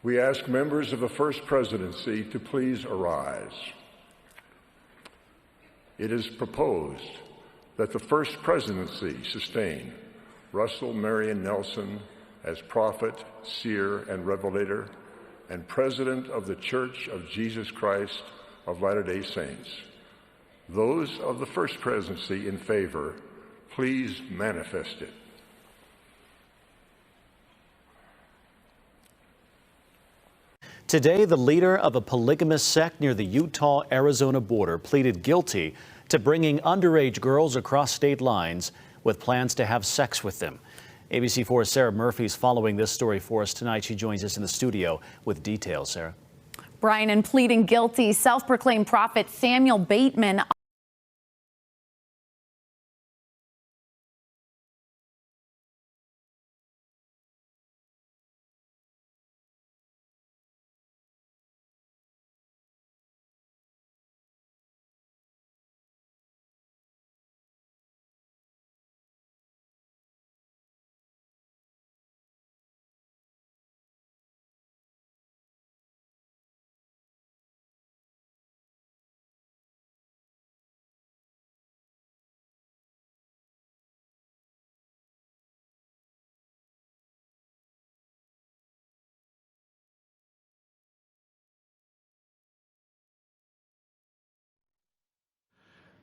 We ask members of the First Presidency to please arise. It is proposed that the First Presidency sustain Russell Marion Nelson as prophet, seer, and revelator, and President of the Church of Jesus Christ of Latter-day Saints. Those of the First Presidency in favor, please manifest it. Today, the leader of a polygamous sect near the Utah-Arizona border pleaded guilty to bringing underage girls across state lines with plans to have sex with them. ABC4's Sarah Murphy is following this story for us tonight. She joins us in the studio with details. Sarah. Brian, in pleading guilty, self-proclaimed prophet Samuel Bateman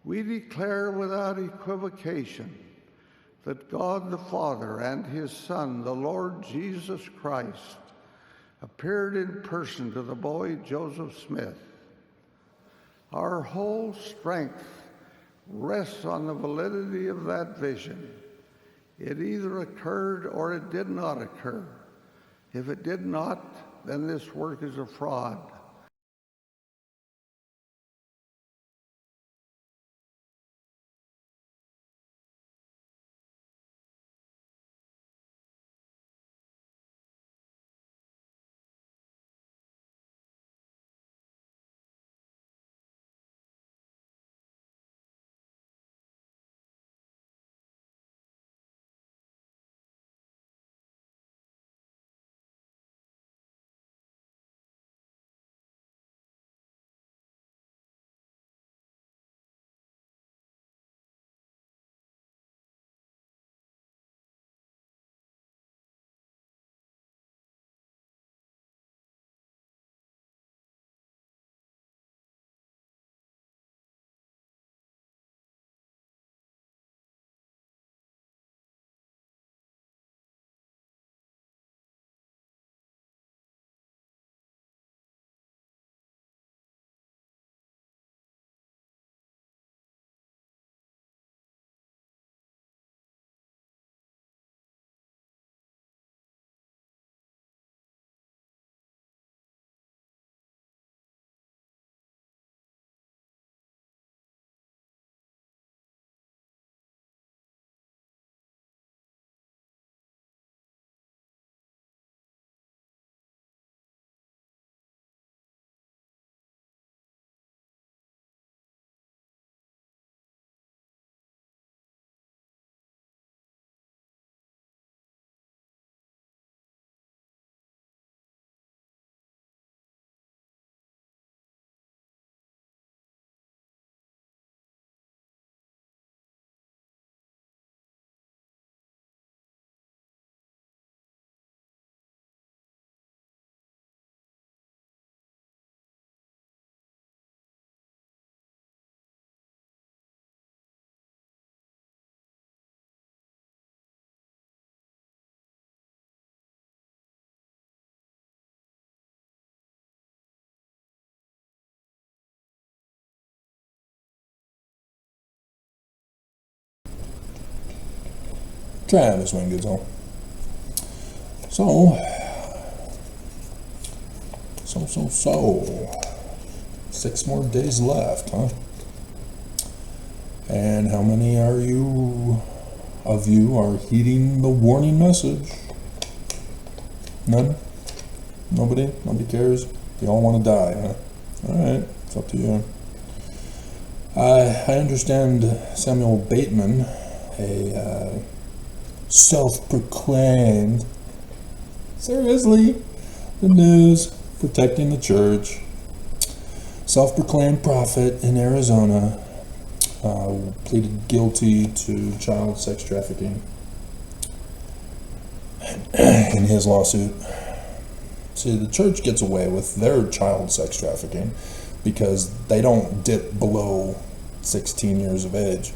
We declare without equivocation that God the Father and his Son, the Lord Jesus Christ, appeared in person to the boy Joseph Smith. Our whole strength rests on the validity of that vision. It either occurred or it did not occur. If it did not, then this work is a fraud. Try this one gets on. So, 6 more days left, huh? And how many of you are heeding the warning message? None? Nobody? Nobody cares? You all want to die, huh? Alright, it's up to you. I understand Samuel Bateman, a self-proclaimed, seriously, Good news, protecting the church. Self-proclaimed prophet in Arizona pleaded guilty to child sex trafficking in his lawsuit. See, the church gets away with their child sex trafficking because they don't dip below 16 years of age.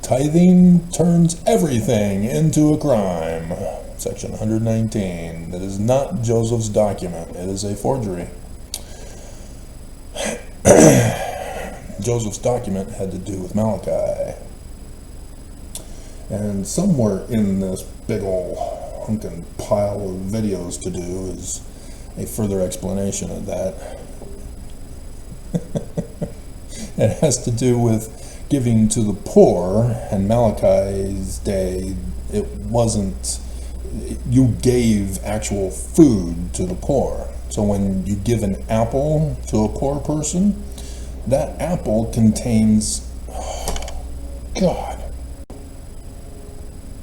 Tithing turns everything into a crime. Section 119. That is not Joseph's document. It is a forgery. Joseph's document had to do with Malachi. And somewhere in this big ol' hunkin' pile of videos to do is a further explanation of that. It has to do with giving to the poor. In Malachi's day, it wasn't, you gave actual food to the poor. So when you give an apple to a poor person, that apple contains, God.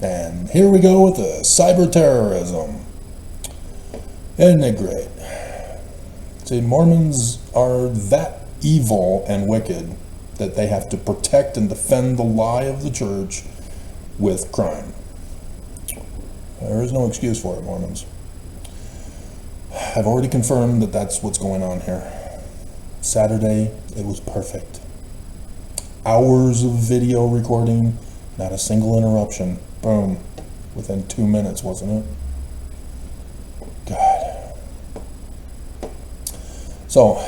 And here we go with the cyber terrorism. Isn't it great? See, Mormons are that evil and wicked that they have to protect and defend the lie of the church with crime. There is no excuse for it, Mormons. I've already confirmed that that's what's going on here. Saturday, it was perfect. Hours of video recording, not a single interruption. Boom. Within 2 minutes, wasn't it? God. So,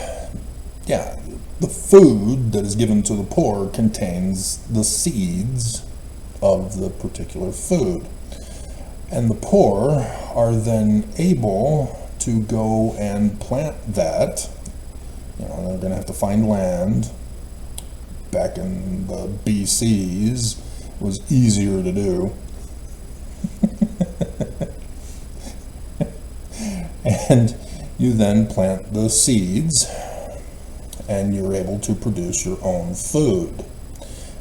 yeah, the food that is given to the poor contains the seeds of the particular food. And the poor are then able to go and plant that. You know, they're going to have to find land. Back in the BCs, it was easier to do. And you then plant the seeds, and you're able to produce your own food.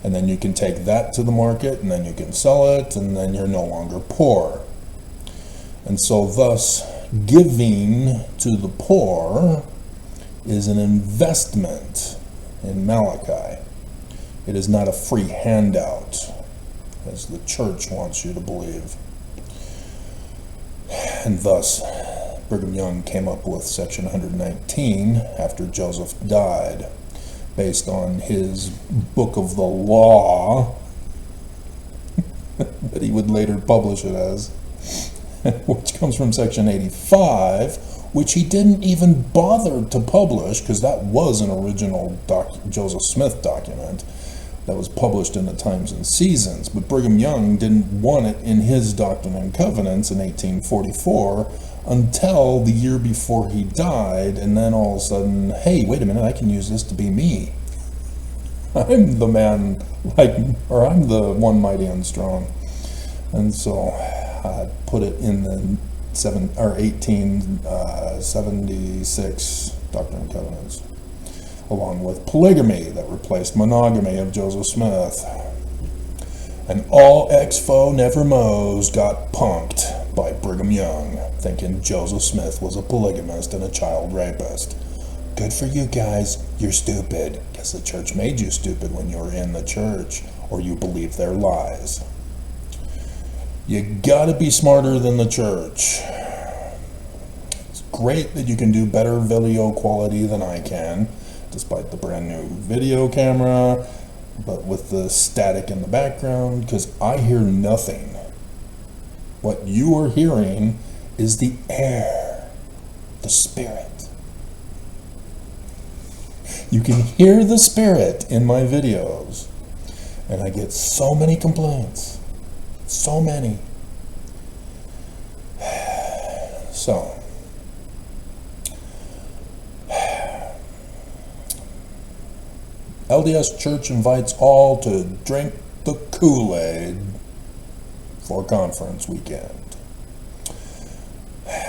And then you can take that to the market, and then you can sell it, and then you're no longer poor. And so thus, giving to the poor is an investment in Malachi. It is not a free handout, as the church wants you to believe. And thus, Brigham Young came up with Section 119 after Joseph died, based on his book of the law that he would later publish it as, which comes from Section 85, which he didn't even bother to publish because that was an original Joseph Smith document that was published in the Times and Seasons. But Brigham Young didn't want it in his Doctrine and Covenants in 1844 until the year before he died, and then all of a sudden, hey, wait a minute, I can use this to be me. I'm the man, I'm the one mighty and strong. And so I put it in the 1876 Doctrine and Covenants, along with polygamy that replaced monogamy of Joseph Smith. And all exfo never mows got punked by Brigham Young, thinking Joseph Smith was a polygamist and a child rapist. Good for you guys, you're stupid. Guess the church made you stupid when you were in the church, or you believe their lies. You gotta be smarter than the church. It's great that you can do better video quality than I can, despite the brand new video camera, but with the static in the background, because I hear nothing. What you are hearing is the air, the spirit. You can hear the spirit in my videos, and I get so many complaints. So many. So, LDS Church invites all to drink the Kool-Aid for conference weekend.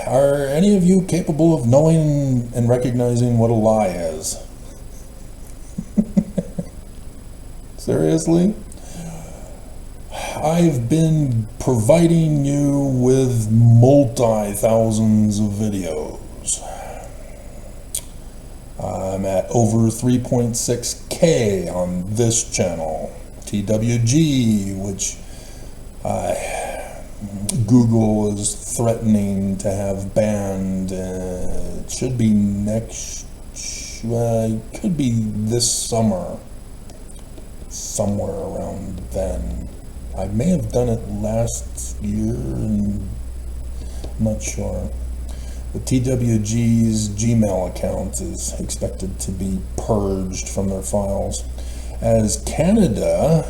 Are any of you capable of knowing and recognizing what a lie is? Seriously? I've been providing you with multi-thousands of videos. I'm at over 3.6K on this channel, TWG, which Google is threatening to have banned. It should be could be this summer, somewhere around then. I may have done it last year, and I'm not sure. The TWG's Gmail account is expected to be purged from their files, as Canada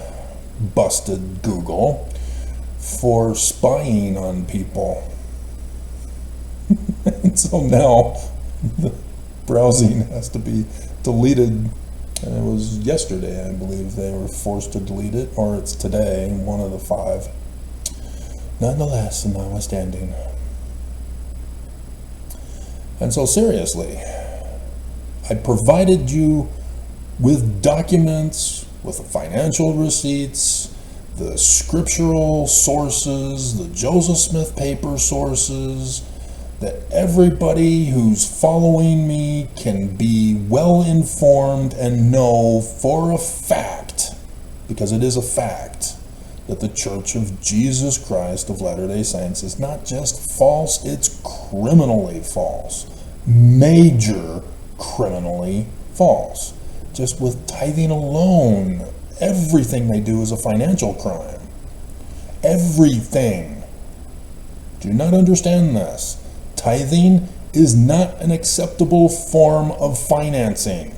busted Google for spying on people. And so now the browsing has to be deleted. And it was yesterday, I believe, they were forced to delete it, or it's today, one of the 5. Nonetheless, and notwithstanding. And so seriously, I provided you with documents, with the financial receipts, the scriptural sources, the Joseph Smith paper sources, that everybody who's following me can be well informed and know for a fact, because it is a fact, that the Church of Jesus Christ of Latter-day Saints is not just false, it's criminally false. Major criminally false. Just with tithing alone, everything they do is a financial crime. Everything. Do not understand this. Tithing is not an acceptable form of financing.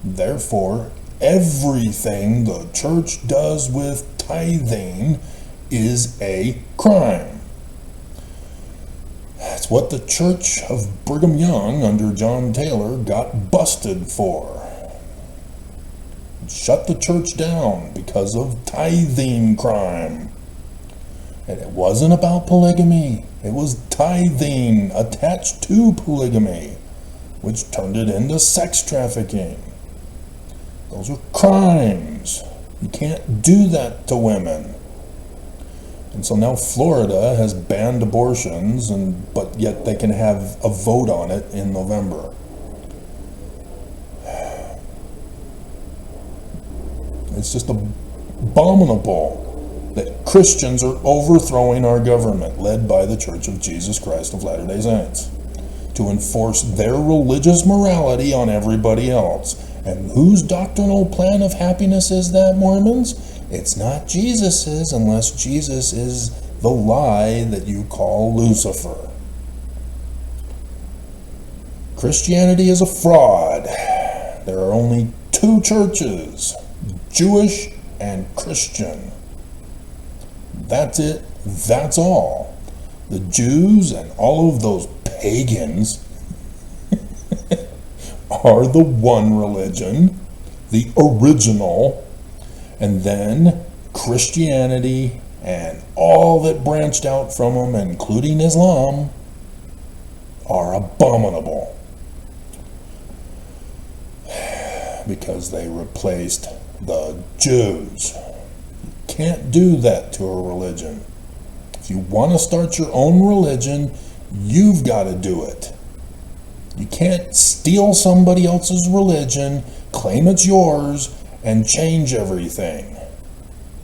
Therefore, everything the church does with tithing is a crime. That's what the Church of Brigham Young under John Taylor got busted for. Shut the church down because of tithing crime. And it wasn't about polygamy. It was tithing attached to polygamy, which turned it into sex trafficking. Those are crimes. You can't do that to women. And so now Florida has banned abortions, but yet they can have a vote on it in November. It's just abominable that Christians are overthrowing our government, led by the Church of Jesus Christ of Latter-day Saints, to enforce their religious morality on everybody else. And whose doctrinal plan of happiness is that, Mormons? It's not Jesus's, unless Jesus is the lie that you call Lucifer. Christianity is a fraud. There are only 2 churches, Jewish and Christian. That's it. That's all. The Jews and all of those pagans are the one religion, the original, and then Christianity and all that branched out from them, including Islam, are abominable because they replaced the Jews. You can't do that to a religion. If you want to start your own religion, you've got to do it. You can't steal somebody else's religion, claim it's yours, and change everything.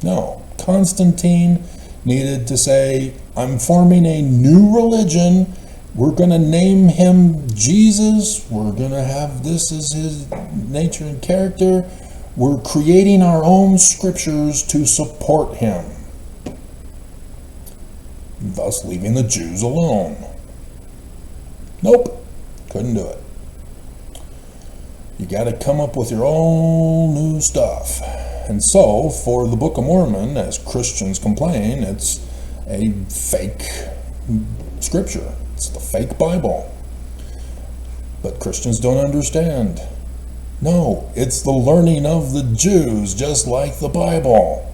No, Constantine needed to say, I'm forming a new religion. We're going to name him Jesus. We're going to have this as his nature and character. We're creating our own scriptures to support him, thus leaving the Jews alone. Nope. Couldn't do it. You got to come up with your own new stuff. And so, for the Book of Mormon, as Christians complain, it's a fake scripture. It's the fake Bible. But Christians don't understand. No, it's the learning of the Jews, just like the Bible.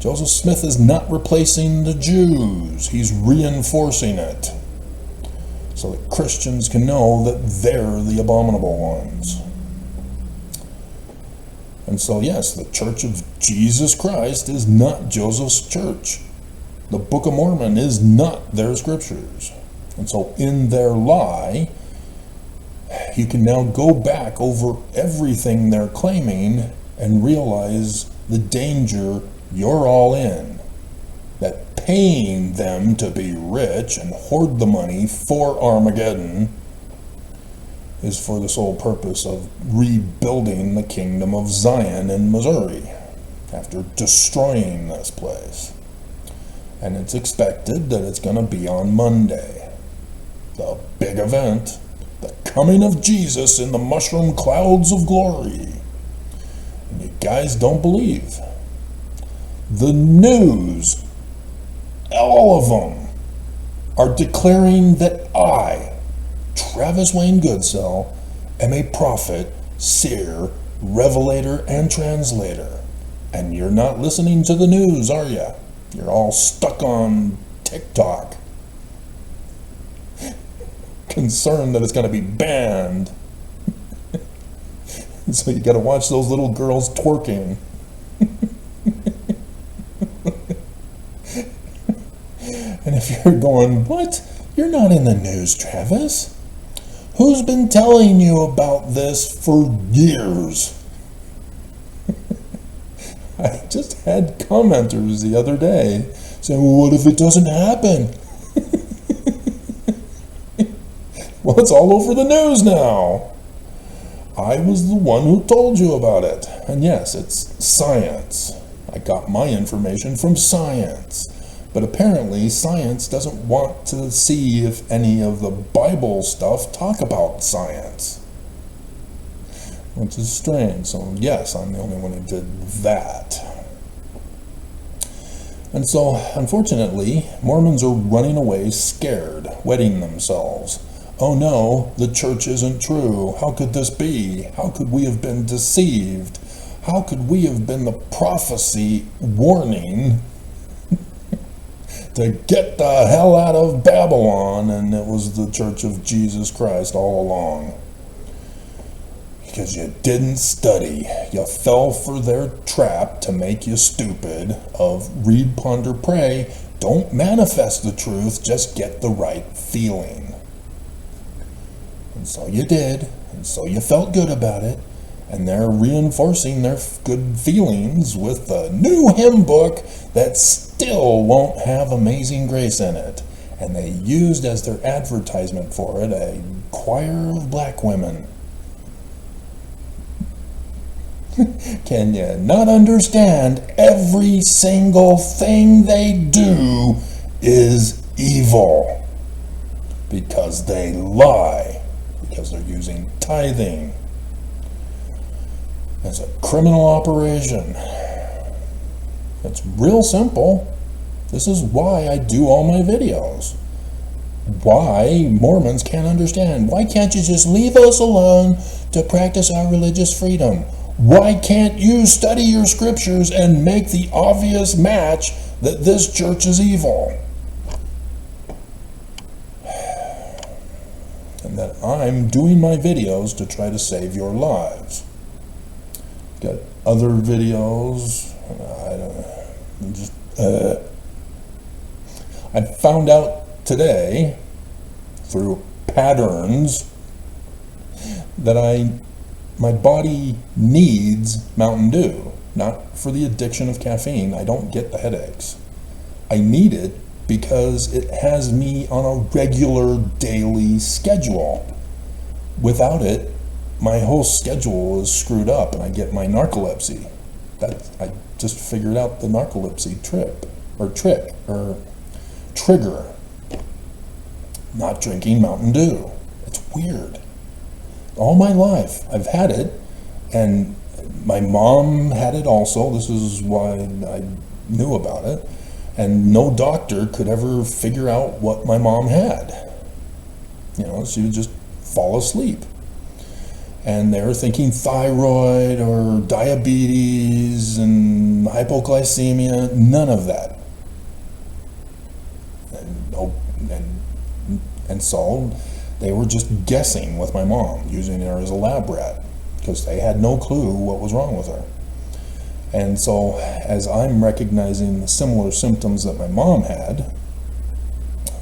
Joseph Smith is not replacing the Jews. He's reinforcing it so that Christians can know that they're the abominable ones. And so, yes, the Church of Jesus Christ is not Joseph's church. The Book of Mormon is not their scriptures. And so in their lie, you can now go back over everything they're claiming and realize the danger you're all in. That paying them to be rich and hoard the money for Armageddon is for the sole purpose of rebuilding the kingdom of Zion in Missouri after destroying this place. And it's expected that it's going to be on Monday. The big event, the coming of Jesus in the mushroom clouds of glory. And you guys don't believe. The news, all of them, are declaring that I, Travis Wayne Goodsell, am a prophet, seer, revelator, and translator. And you're not listening to the news, are you? You're all stuck on TikTok, concerned that it's going to be banned. So you got to watch those little girls twerking. And if you're going, what? You're not in the news, Travis. Who's been telling you about this for years? I just had commenters the other day saying, well, what if it doesn't happen? Well, it's all over the news now. I was the one who told you about it. And yes, it's science. I got my information from science. But apparently science doesn't want to see if any of the Bible stuff talk about science. Which is strange. So yes, I'm the only one who did that. And so, unfortunately, Mormons are running away scared, wetting themselves. Oh no, the church isn't true. How could this be? How could we have been deceived? How could we have been the prophecy warning to get the hell out of Babylon, and it was the Church of Jesus Christ all along? Because you didn't study. You fell for their trap to make you stupid of read, ponder, pray. Don't manifest the truth, just get the right feeling. And so you did, and so you felt good about it, and they're reinforcing their good feelings with a new hymn book that still won't have Amazing Grace in it. And they used as their advertisement for it a choir of black women. Can you not understand? Every single thing they do is evil. Because they lie. Because they're using tithing as a criminal operation. It's real simple. This is why I do all my videos. Why Mormons can't understand. Why can't you just leave us alone to practice our religious freedom? Why can't you study your scriptures and make the obvious match that this church is evil? And that I'm doing my videos to try to save your lives. Got other videos. I don't know. I found out today through patterns that my body needs Mountain Dew, not for the addiction of caffeine. I don't get the headaches. I need it because it has me on a regular daily schedule. Without it, my whole schedule is screwed up and I get my narcolepsy. I just figured out the narcolepsy trigger. Not drinking Mountain Dew. It's weird. All my life I've had it, and my mom had it also. This is why I knew about it. And no doctor could ever figure out what my mom had. You know, she would just fall asleep. And they're thinking thyroid or diabetes and hypoglycemia, none of that. And so they were just guessing with my mom, using her as a lab rat, because they had no clue what was wrong with her. And so as I'm recognizing the similar symptoms that my mom had,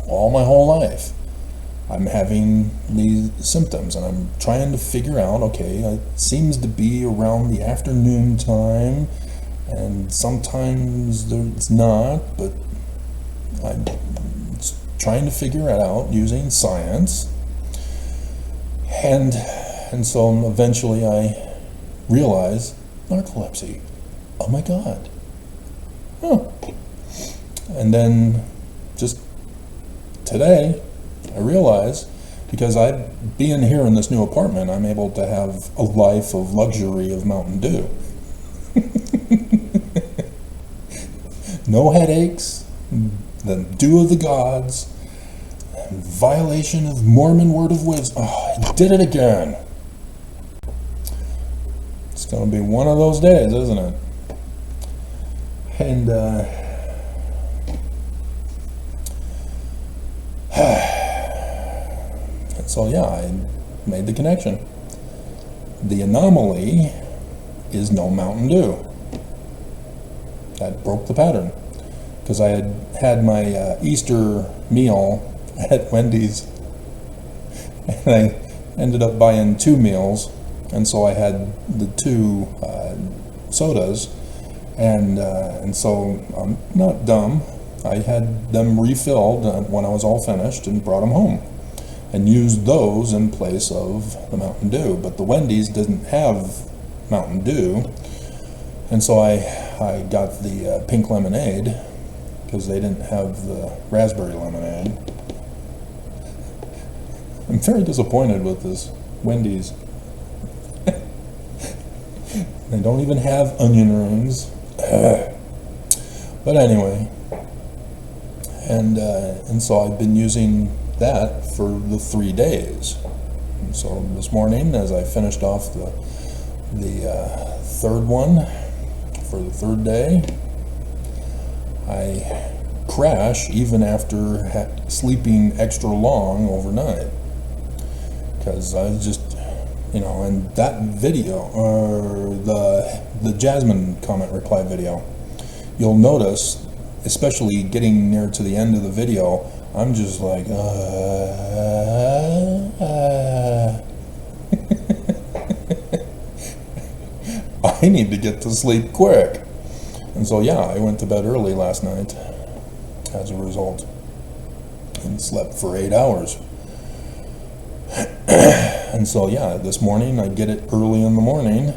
all my whole life, I'm having these symptoms, and I'm trying to figure out, okay, it seems to be around the afternoon time, and sometimes it's not, but I'm trying to figure it out using science. And so eventually I realize narcolepsy. Oh my God. Huh. And then just today, I realize, because being here in this new apartment, I'm able to have a life of luxury of Mountain Dew. No headaches, the dew of the gods, violation of Mormon word of wisdom. Oh, I did it again. It's going to be one of those days, isn't it? And so yeah, I made the connection. The anomaly is no Mountain Dew. That broke the pattern, because I had my Easter meal at Wendy's, and I ended up buying 2 meals, and so I had the 2 sodas, and so I'm not dumb. I had them refilled when I was all finished and brought them home, and used those in place of the Mountain Dew. But the Wendy's didn't have Mountain Dew, and so I got the pink lemonade, because they didn't have the raspberry lemonade. I'm very disappointed with this Wendy's. They don't even have onion rings. But anyway, and so I've been using that for the 3 days. And so this morning, as I finished off the third one for the 3rd day, I crash even after sleeping extra long overnight, because I was just, and that video, or the Jasmine comment reply video, you'll notice, especially getting near to the end of the video, I'm just like, I need to get to sleep quick. And so yeah, I went to bed early last night as a result, and slept for 8 hours. And so yeah, this morning I get it early in the morning,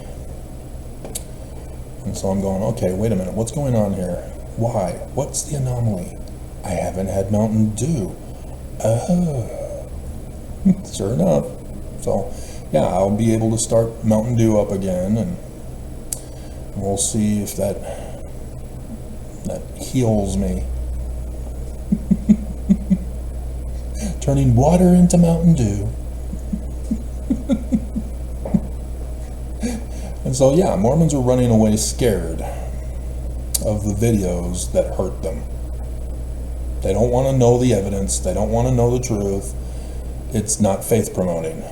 and so I'm going, okay, wait a minute, what's going on here? Why? What's the anomaly? I haven't had Mountain Dew. Oh, sure enough. So yeah, I'll be able to start Mountain Dew up again, and we'll see if that heals me. Turning water into Mountain Dew. And so yeah, Mormons are running away scared of the videos that hurt them. They don't want to know the evidence. They don't want to know the truth. It's not faith promoting.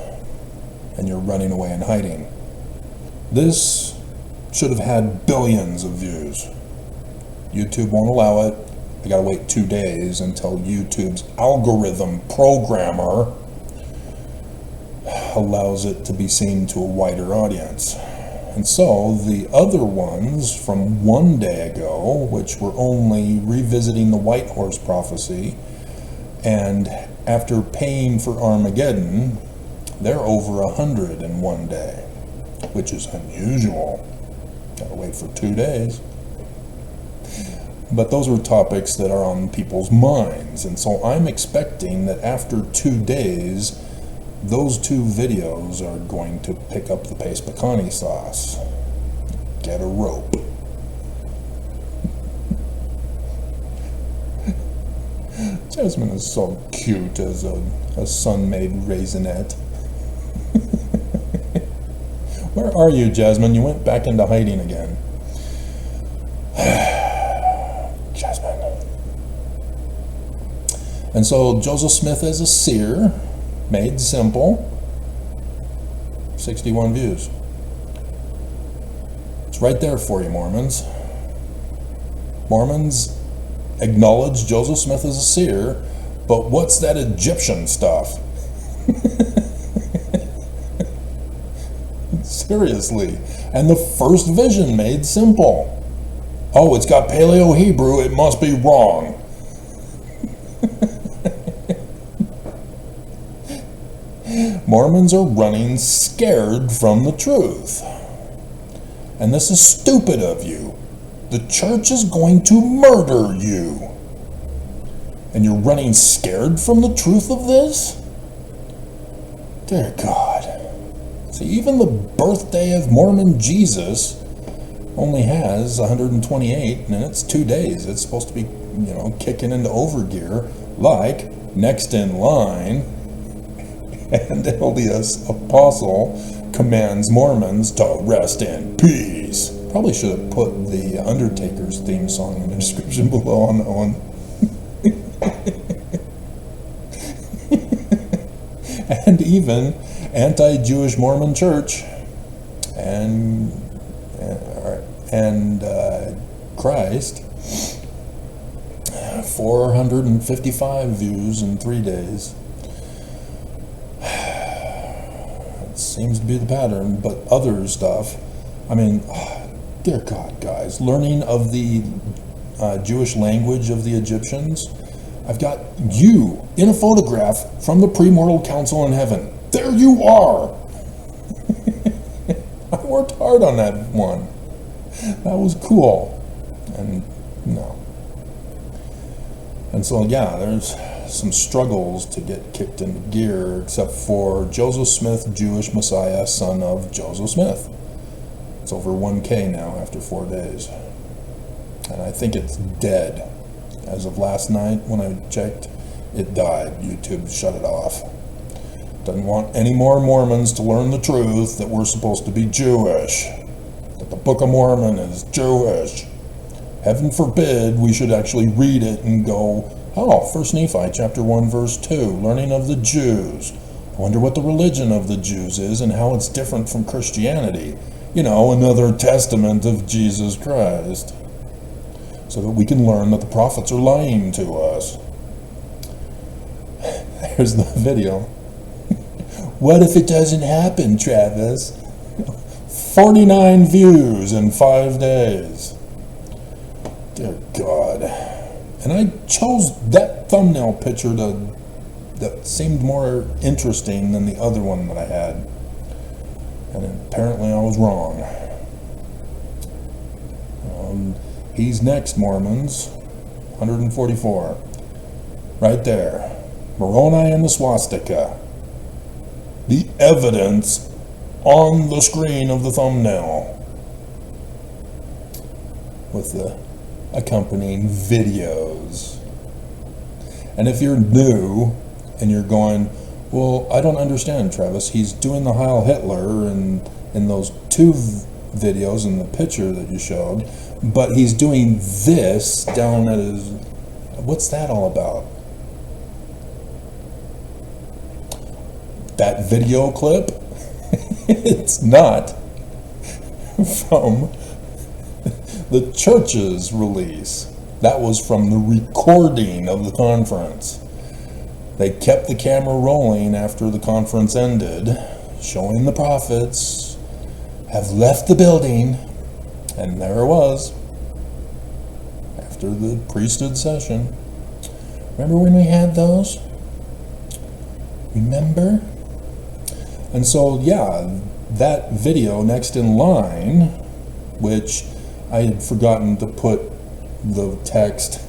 And you're running away and hiding. This should have had billions of views. YouTube won't allow it. I gotta wait 2 days until YouTube's algorithm programmer allows it to be seen to a wider audience. And so the other ones from 1 day ago, which were only revisiting the White Horse prophecy, and after paying for Armageddon, they're over 100 in 1 day, which is unusual. Gotta wait for 2 days. But those are topics that are on people's minds, and so I'm expecting that after 2 days, those 2 videos are going to pick up the pace pecani sauce. Get a rope. Jasmine is so cute as a sun-made raisinette. Where are you, Jasmine? You went back into hiding again. Jasmine. And so Joseph Smith as a seer, made simple, 61 views. It's right there for you, Mormons. Mormons acknowledge Joseph Smith as a seer, but what's that Egyptian stuff? Seriously. And the first vision made simple. Oh, it's got Paleo-Hebrew, it must be wrong. Mormons are running scared from the truth. And this is stupid of you. The church is going to murder you. And you're running scared from the truth of this? Dear God. See, even the birthday of Mormon Jesus only has 128, and it's 2 days. It's supposed to be, kicking into overgear like Next in Line and LDS Apostle commands Mormons to rest in peace. Probably should have put the Undertaker's theme song in the description below on that one. And even anti-Jewish Mormon Church and Christ, 455 views in 3 days. It seems to be the pattern, but other stuff, dear God, guys, learning of the Jewish language of the Egyptians. I've got you in a photograph from the premortal council in heaven. There you are. I worked hard on that one. That was cool. And no. And so, yeah, there's some struggles to get kicked into gear, except for Joseph Smith, Jewish Messiah, son of Joseph Smith. It's over 1K now after 4 days. And I think it's dead. As of last night, when I checked, it died. YouTube shut it off. Doesn't want any more Mormons to learn the truth that we're supposed to be Jewish. That the Book of Mormon is Jewish. Heaven forbid we should actually read it and go, oh, 1 Nephi chapter 1 verse 2, learning of the Jews. I wonder what the religion of the Jews is and how it's different from Christianity. Another testament of Jesus Christ. So that we can learn that the prophets are lying to us. There's the video. What if it doesn't happen, Travis? 49 views in 5 days. Dear God. And I chose that thumbnail picture that seemed more interesting than the other one that I had. And apparently I was wrong. He's next, Mormons. 144. Right there. Moroni and the swastika. The evidence on the screen of the thumbnail. With the accompanying videos. And if you're new and you're going, well, I don't understand, Travis. He's doing the Heil Hitler and in those 2 videos in the picture that you showed, but he's doing this down at his... What's that all about? That video clip? It's not from the church's release. That was from the recording of the conference. They kept the camera rolling after the conference ended, showing the prophets have left the building, and there it was after the priesthood session. Remember when we had those? Remember? And so, yeah, that video, Next in Line, which I had forgotten to put the text,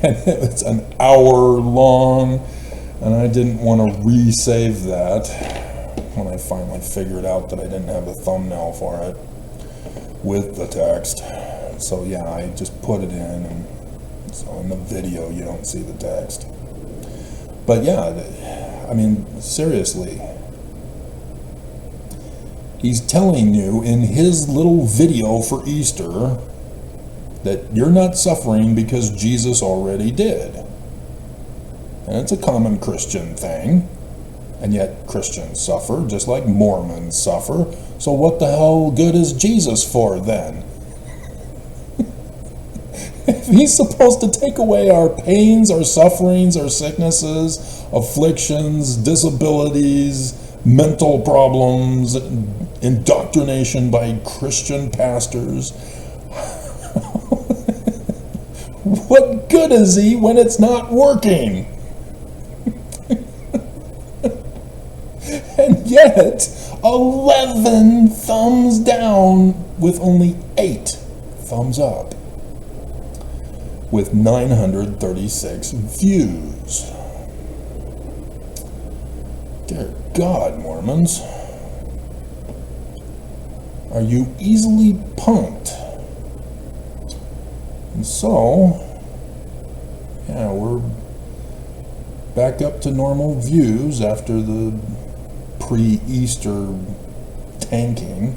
and it's an hour long, and I didn't want to resave that when I finally figured out that I didn't have a thumbnail for it with the text. So yeah, I just put it in, and so in the video you don't see the text. But yeah, seriously, He's telling you in his little video for Easter that you're not suffering because Jesus already did. And it's a common Christian thing. And yet Christians suffer, just like Mormons suffer. So what the hell good is Jesus for then? If he's supposed to take away our pains, our sufferings, our sicknesses, afflictions, disabilities, mental problems, indoctrination by Christian pastors, what good is he when it's not working? And yet, 11 thumbs down with only 8 thumbs up, with 936 views. Dear God, Mormons, are you easily punked? And so, yeah, we're back up to normal views after the pre-Easter tanking,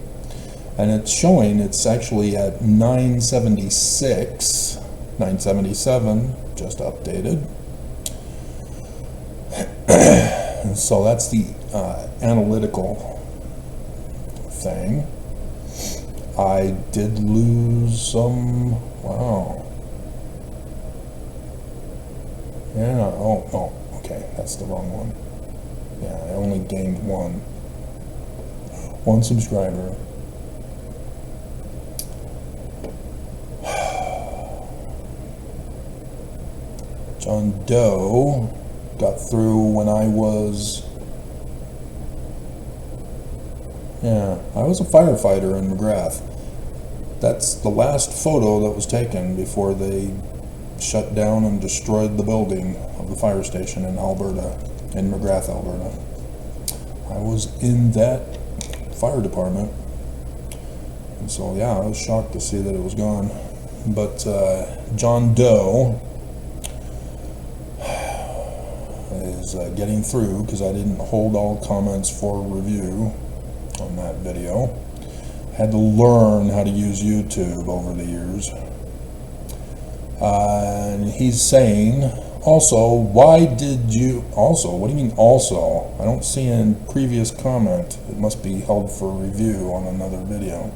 and it's showing it's actually at 976, 977, just updated. So that's the analytical thing. I did lose some, wow. Yeah, oh, okay, that's the wrong one. Yeah, I only gained one subscriber. John Doe got through when I was a firefighter in McGrath. That's the last photo that was taken before they shut down and destroyed the building of the fire station in Alberta, in McGrath, Alberta. I was in that fire department, and so yeah, I was shocked to see that it was gone. But John Doe is getting through because I didn't hold all comments for review on that video. Had to learn how to use YouTube over the years. And he's saying, also, what do you mean also? I don't see a previous comment. It must be held for review on another video.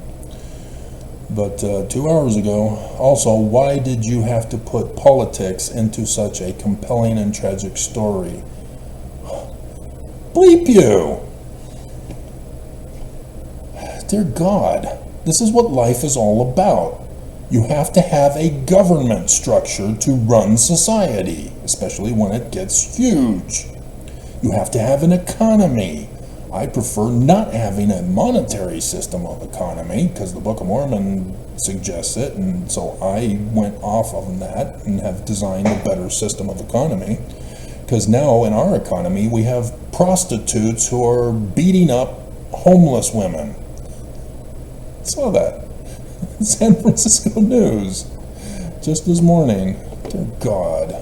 But 2 hours ago, also, why did you have to put politics into such a compelling and tragic story? Bleep you! Dear God, this is what life is all about. You have to have a government structure to run society, especially when it gets huge. You have to have an economy. I prefer not having a monetary system of economy because the Book of Mormon suggests it, and so I went off of that and have designed a better system of economy. Because now in our economy we have prostitutes who are beating up homeless women. Saw that. San Francisco News just this morning. Dear God.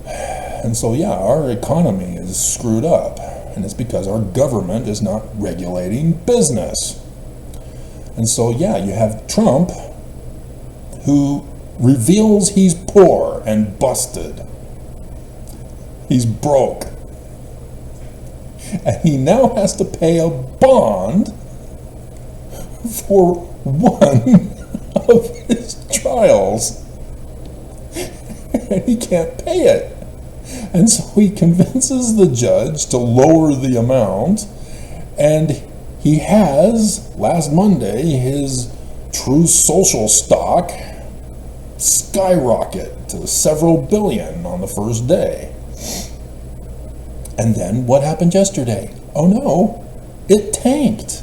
And so yeah, our economy is screwed up, and it's because our government is not regulating business. And so yeah, you have Trump, who reveals he's poor and busted. He's broke. And he now has to pay a bond for one of his trials. And he can't pay it. And so he convinces the judge to lower the amount, and he has, last Monday, his True Social stock skyrocket to several billion on the first day. And then what happened yesterday? Oh no, it tanked.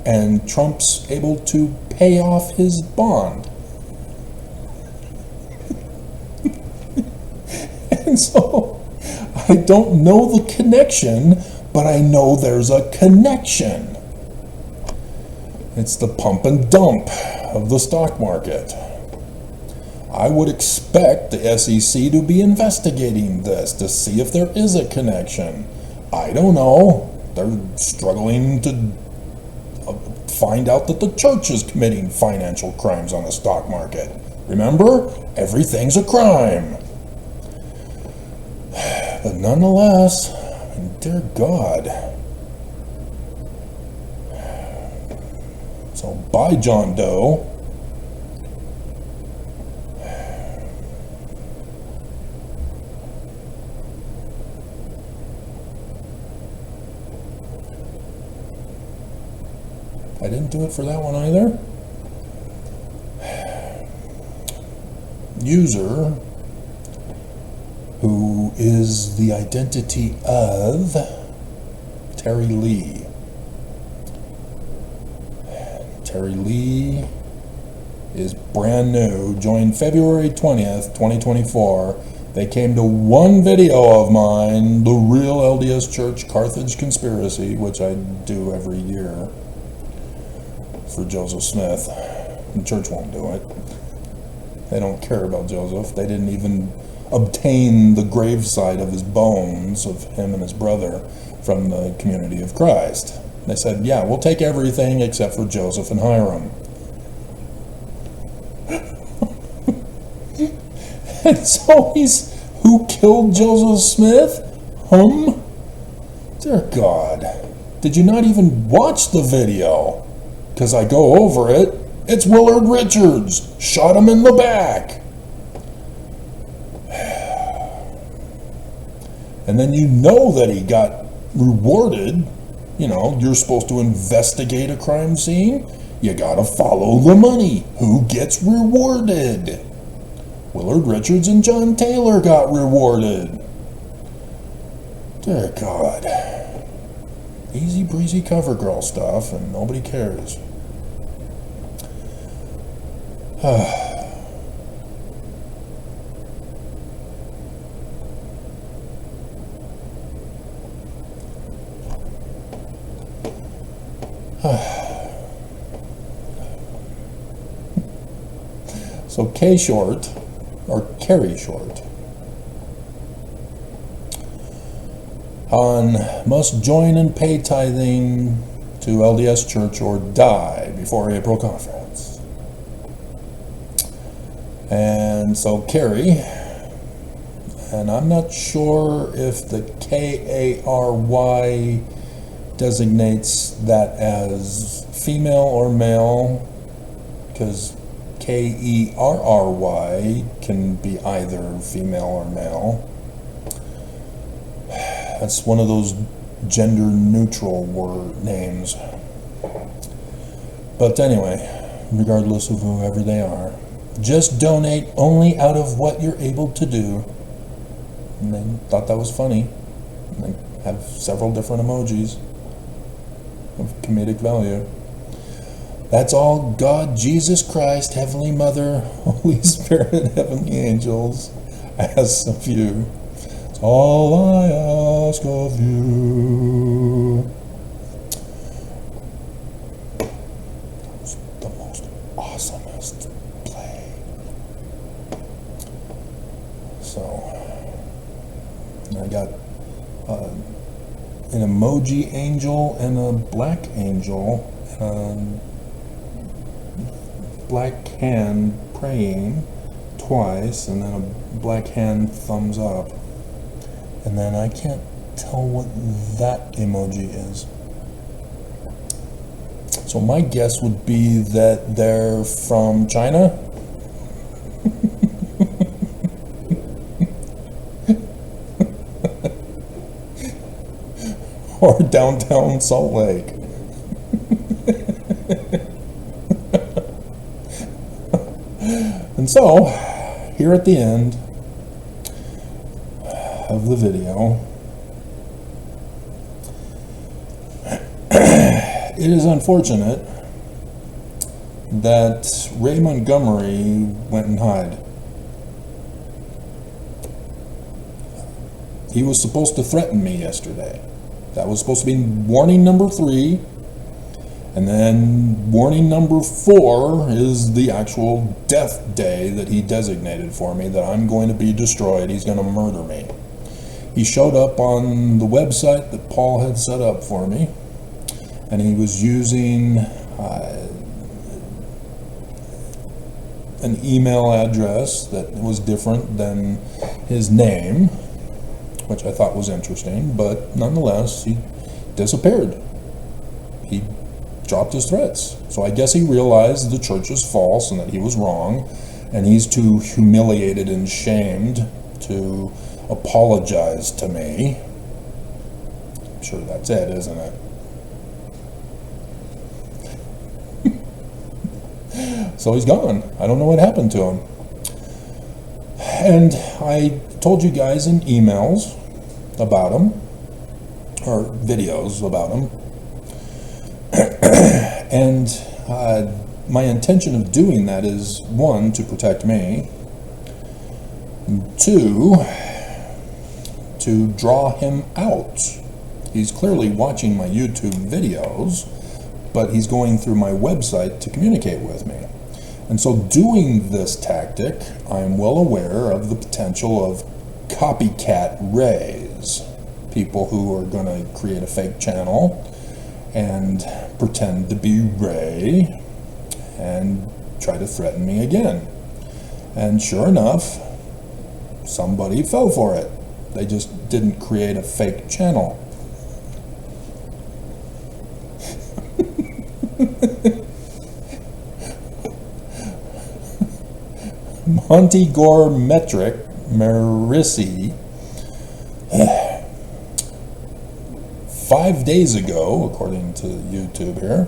And Trump's able to pay off his bond. And so, I don't know the connection, but I know there's a connection. It's the pump and dump of the stock market. I would expect the SEC to be investigating this to see if there is a connection. I don't know. They're struggling to find out that the church is committing financial crimes on the stock market. Remember, everything's a crime. But nonetheless, I mean, dear God. So bye, John Doe. I didn't do it for that one either. User, who is the identity of Terry Lee. Terry Lee is brand new, joined February 20th, 2024. They came to one video of mine, The Real LDS Church Carthage Conspiracy, which I do every year for Joseph Smith. The church won't do it. They don't care about Joseph. They didn't even obtain the gravesite of his bones, of him and his brother, from the community of Christ. They said, yeah, we'll take everything except for Joseph and Hiram. And so who killed Joseph Smith? Dear God. Did you not even watch the video? Because I go over it. It's Willard Richards. Shot him in the back. And then you know that he got rewarded. You know, you're supposed to investigate a crime scene. You gotta follow the money. Who gets rewarded? Willard Richards and John Taylor got rewarded. Dear God. Easy breezy cover girl stuff and nobody cares. So K Short, or Kerry Short, on must join and pay tithing to LDS Church or die before April conference. And so Kerry, and I'm not sure if the K-A-R-Y designates that as female or male, because K-E-R-R-Y can be either female or male. That's one of those gender neutral word names. But anyway, regardless of whoever they are, just donate only out of what you're able to do. And they thought that was funny. And they have several different emojis of comedic value. That's all God, Jesus Christ, Heavenly Mother, Holy Spirit, Heavenly Angels asks of you. It's all I ask of you. That was the most awesomest play. So, I got an emoji angel and a black angel. Black hand praying twice, and then a black hand thumbs up, and then I can't tell what that emoji is. So my guess would be that they're from China. Or downtown Salt Lake. And so, here at the end of the video, it is unfortunate that Ray Montgomery went and hid. He was supposed to threaten me yesterday. That was supposed to be warning number 3. And then warning number 4 is the actual death day that he designated for me, that I'm going to be destroyed. He's going to murder me. He showed up on the website that Paul had set up for me. and he was using an email address that was different than his name, which I thought was interesting, but nonetheless, he disappeared. He dropped his threats. So I guess he realized the church was false and that he was wrong, and he's too humiliated and shamed to apologize to me. I'm sure that's it, isn't it? So he's gone. I don't know what happened to him. And I told you guys in emails about him, or videos about him. And my intention of doing that is, one, to protect me, and two, to draw him out. He's clearly watching my YouTube videos, but he's going through my website to communicate with me. And so doing this tactic, I'm well aware of the potential of copycat rays, people who are going to create a fake channel and pretend to be Ray and try to threaten me again. And sure enough, somebody fell for it. They just didn't create a fake channel. Monty Gore Metric Marissi 5 days ago, according to YouTube here,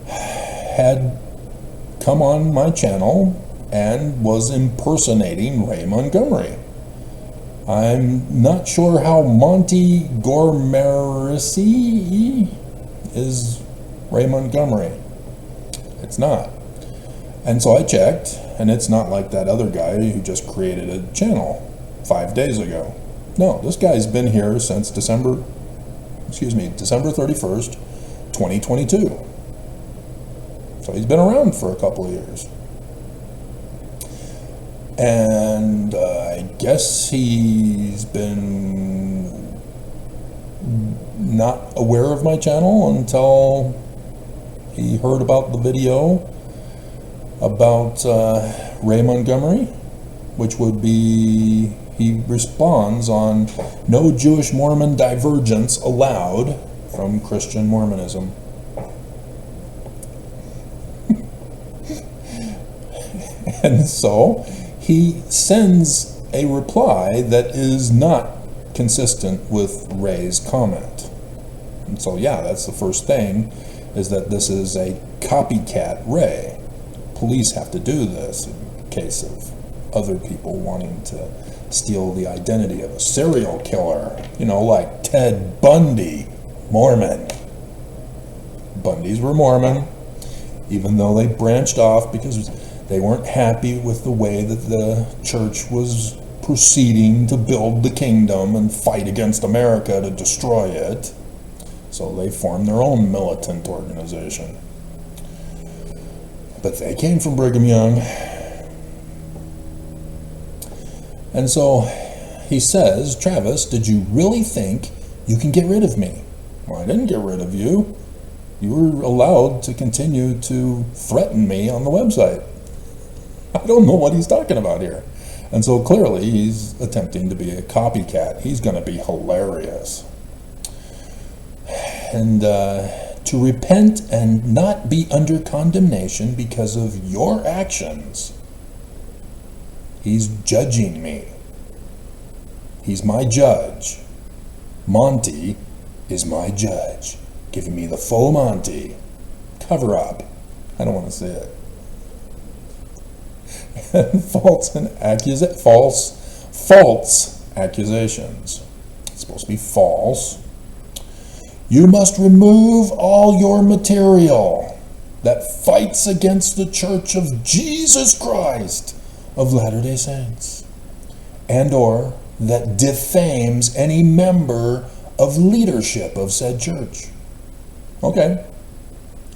had come on my channel and was impersonating Ray Montgomery. I'm not sure how Monty Gore Marissi is Ray Montgomery. It's not. And so I checked, and it's not like that other guy who just created a channel 5 days ago. No, this guy's been here since December 31st, 2022. So he's been around for a couple of years. And I guess he's been not aware of my channel until he heard about the video about Ray Montgomery, which would be, he responds on no Jewish Mormon divergence allowed from Christian Mormonism. And so he sends a reply that is not consistent with Ray's comment. And so yeah, that's the first thing, is that this is a copycat Ray. Police have to do this in case of other people wanting to steal the identity of a serial killer, you know, like Ted Bundy, Mormon. Bundys were Mormon, even though they branched off because they weren't happy with the way that the church was proceeding to build the kingdom and fight against America to destroy it. So they formed their own militant organization. But they came from Brigham Young. And so he says, Travis, did you really think you can get rid of me? Well, I didn't get rid of you. You were allowed to continue to threaten me on the website. I don't know what he's talking about here. And so clearly he's attempting to be a copycat. He's going to be hilarious. And to repent and not be under condemnation because of your actions. He's judging me. He's my judge. Monty is my judge, giving me the full Monty. Cover up. I don't want to see it. False accusations. It's supposed to be false. You must remove all your material that fights against the Church of Jesus Christ of Latter-day Saints, and or that defames any member of leadership of said church. Okay.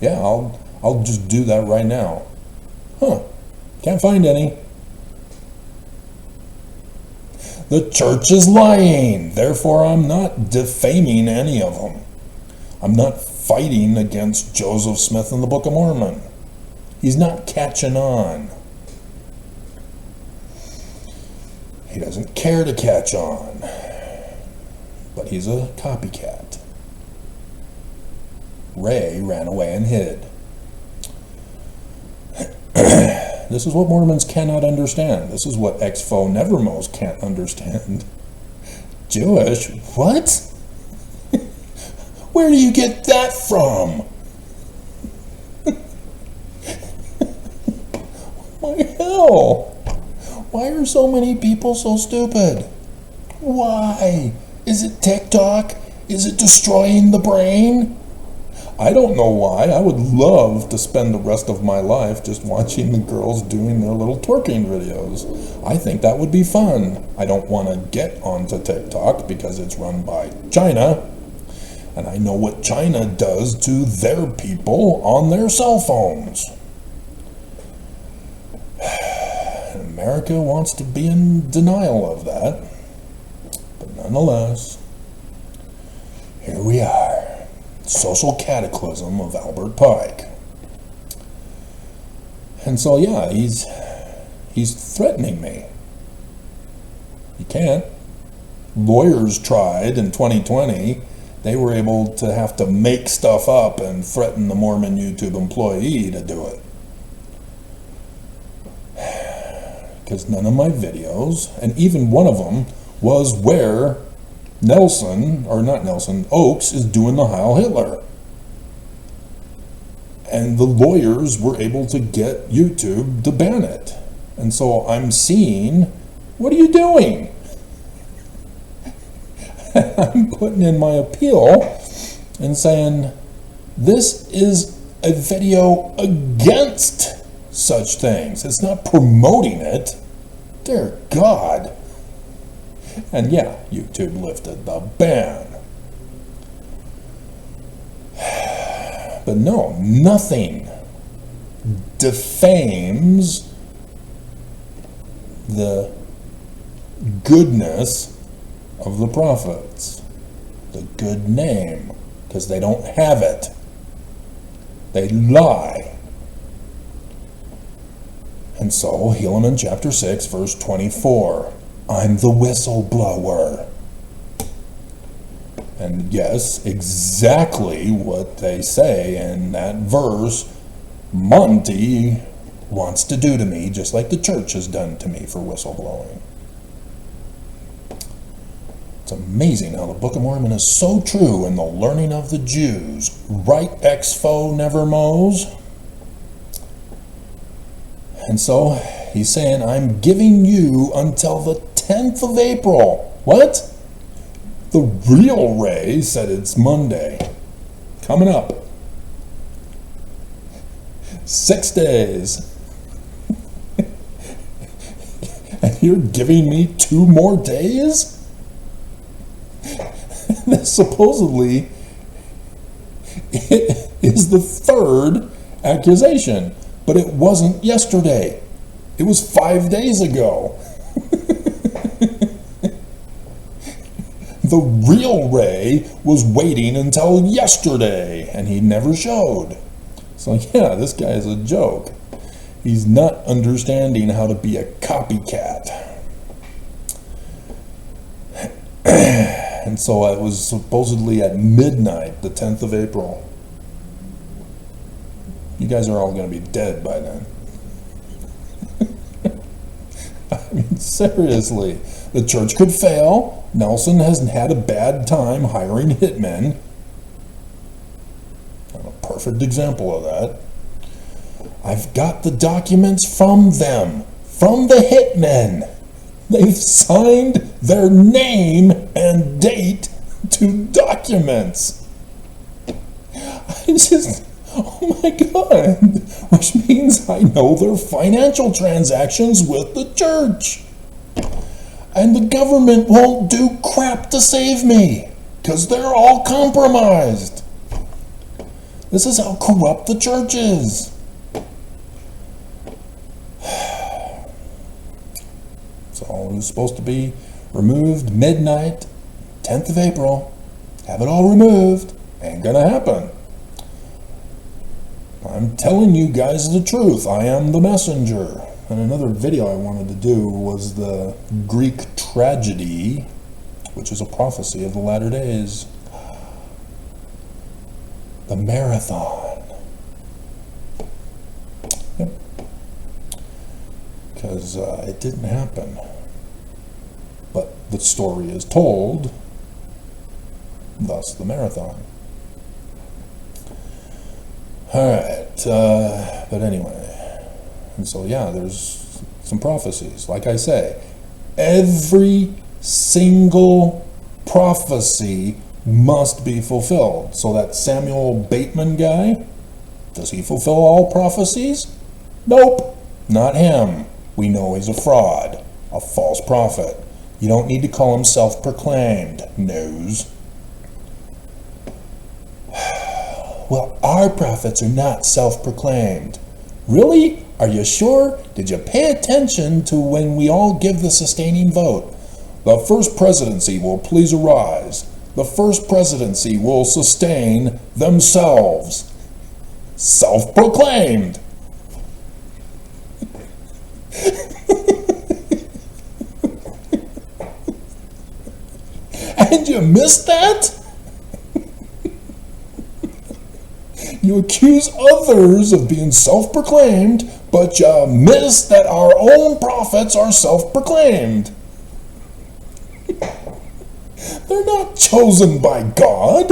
Yeah, I'll just do that right now. Can't find any. The church is lying, therefore I'm not defaming any of them. I'm not fighting against Joseph Smith and the Book of Mormon. He's not catching on. He doesn't care to catch on. But he's a copycat. Ray ran away and hid. This is what Mormons cannot understand. This is what ex-foe Nevermos can't understand. Jewish? What? Where do you get that from? My hell! Why are so many people so stupid? Why? Is it TikTok? Is it destroying the brain? I don't know why. I would love to spend the rest of my life just watching the girls doing their little twerking videos. I think that would be fun. I don't want to get onto TikTok because it's run by China. And I know what China does to their people on their cell phones. America wants to be in denial of that. But nonetheless, here we are. Social cataclysm of Albert Pike. And so yeah, he's threatening me. He can't. Lawyers tried in 2020. They were able to have to make stuff up and threaten the Mormon YouTube employee to do it. Because none of my videos, and even one of them, was where Oakes is doing the Heil Hitler. And the lawyers were able to get YouTube to ban it. And so I'm seeing, what are you doing? I'm putting in my appeal and saying, this is a video against such things. It's not promoting it. Dear God. And yeah, YouTube lifted the ban. But no, nothing defames the goodness of the prophets, the good name, because they don't have it. They lie. And so, Helaman chapter 6, verse 24. I'm the whistleblower. And yes, exactly what they say in that verse, Monty wants to do to me, just like the church has done to me for whistleblowing. It's amazing how the Book of Mormon is so true in the learning of the Jews. Right, ex-foe Nevermos? And so, he's saying, I'm giving you until the 10th of April. What? The real Ray said it's Monday. Coming up. 6 days. And you're giving me 2 more days? That supposedly is the 3rd accusation. But it wasn't yesterday. It was 5 days ago. The real Ray was waiting until yesterday, and he never showed. So yeah, this guy is a joke. He's not understanding how to be a copycat. And so it was supposedly at midnight, the 10th of April. You guys are all going to be dead by then. I mean, seriously. The church could fail. Nelson hasn't had a bad time hiring hitmen. I'm a perfect example of that. I've got the documents from them, from the hitmen. They've signed their name and date to documents. Oh my God, which means I know their financial transactions with the church. And the government won't do crap to save me, because they're all compromised. This is how corrupt the church is. So it was supposed to be removed midnight, 10th of April. Have it all removed, Ain't gonna happen. I'm telling you guys the truth. I am the messenger. And another video I wanted to do was the Greek tragedy, which is a prophecy of the latter days. The marathon. Yep. Because it didn't happen. But the story is told, thus the marathon. Alright, but anyway, and so yeah, there's some prophecies. Like I say, every single prophecy must be fulfilled. So that Samuel Bateman guy, does he fulfill all prophecies? Nope, not him. We know he's a fraud, a false prophet. You don't need to call him self-proclaimed, nose. Well, our prophets are not self-proclaimed. Really? Are you sure? Did you pay attention to when we all give the sustaining vote? The first presidency will please arise. The first presidency will sustain themselves. Self-proclaimed. And you missed that? You accuse others of being self-proclaimed, but you miss that our own prophets are self-proclaimed. They're not chosen by God.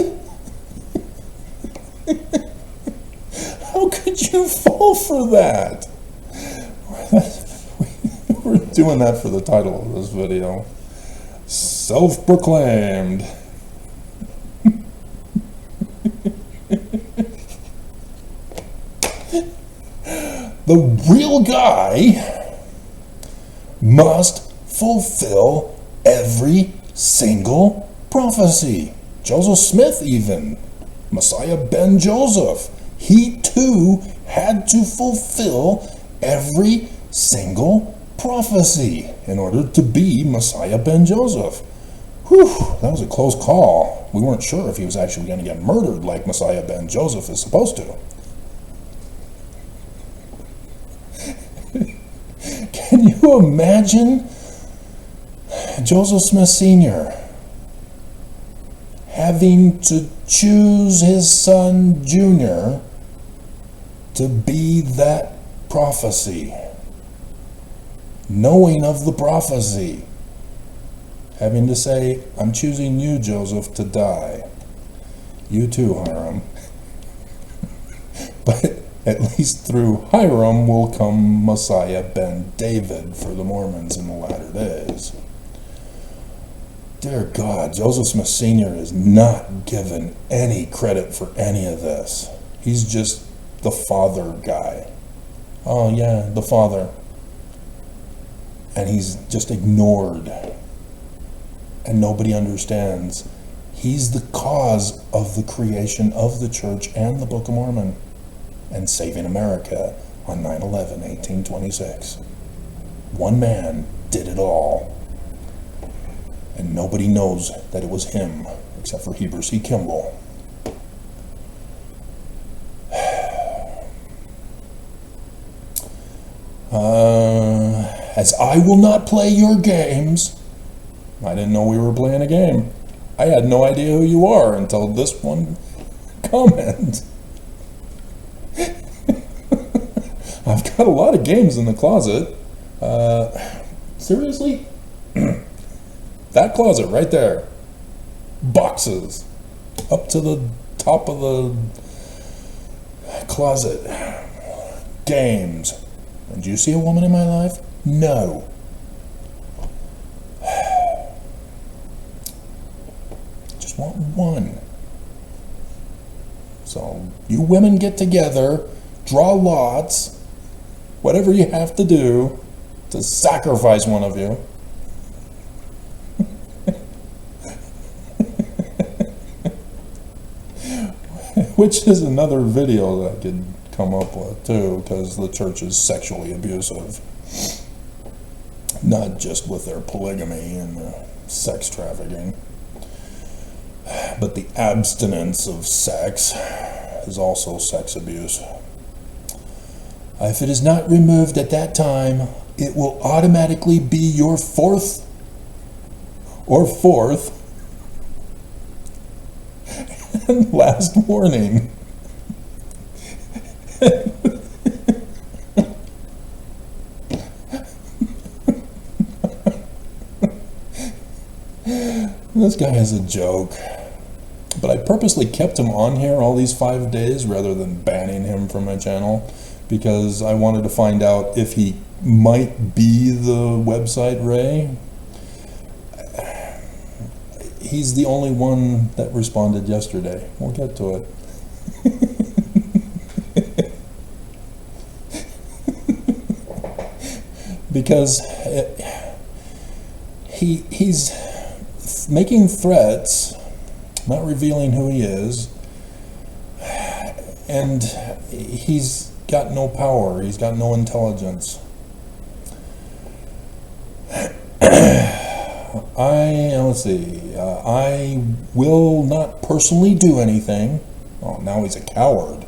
How could you fall for that? We're doing that for the title of this video. Self-proclaimed. The real guy must fulfill every single prophecy. Joseph Smith even, Messiah ben Joseph, he too had to fulfill every single prophecy in order to be Messiah ben Joseph. Whew, that was a close call. We weren't sure if he was actually going to get murdered like Messiah ben Joseph is supposed to. Can you imagine Joseph Smith Sr. having to choose his son Jr. to be that prophecy, knowing of the prophecy, having to say, I'm choosing you, Joseph, to die. You too, Hiram. But at least through Hiram will come Messiah ben David for the Mormons in the latter days. Dear God, Joseph Smith Sr. is not given any credit for any of this. He's just the father guy. Oh yeah, the father. And he's just ignored. And nobody understands. He's the cause of the creation of the church and the Book of Mormon and saving America on 9/11/1826. One man did it all. And nobody knows that it was him, except for Heber C. Kimball. As I will not play your games. I didn't know we were playing a game. I had no idea who you are until this one comment. I've got a lot of games in the closet. Seriously? That closet right there. Boxes. Up to the top of the closet. Games. And do you see a woman in my life? No. Just want one. So you women get together, draw lots, whatever you have to do to sacrifice one of you. Which is another video that I could come up with too, because the church is sexually abusive. Not just with their polygamy and sex trafficking. But the abstinence of sex is also sex abuse. If it is not removed at that time, it will automatically be your fourth and last warning. This guy is a joke. But I purposely kept him on here all these 5 days rather than banning him from my channel, because I wanted to find out if he might be the website Ray. He's the only one that responded yesterday. We'll get to it. Because he's making threats, not revealing who he is, and he's got no power, he's got no intelligence. I will not personally do anything. Oh, now he's a coward.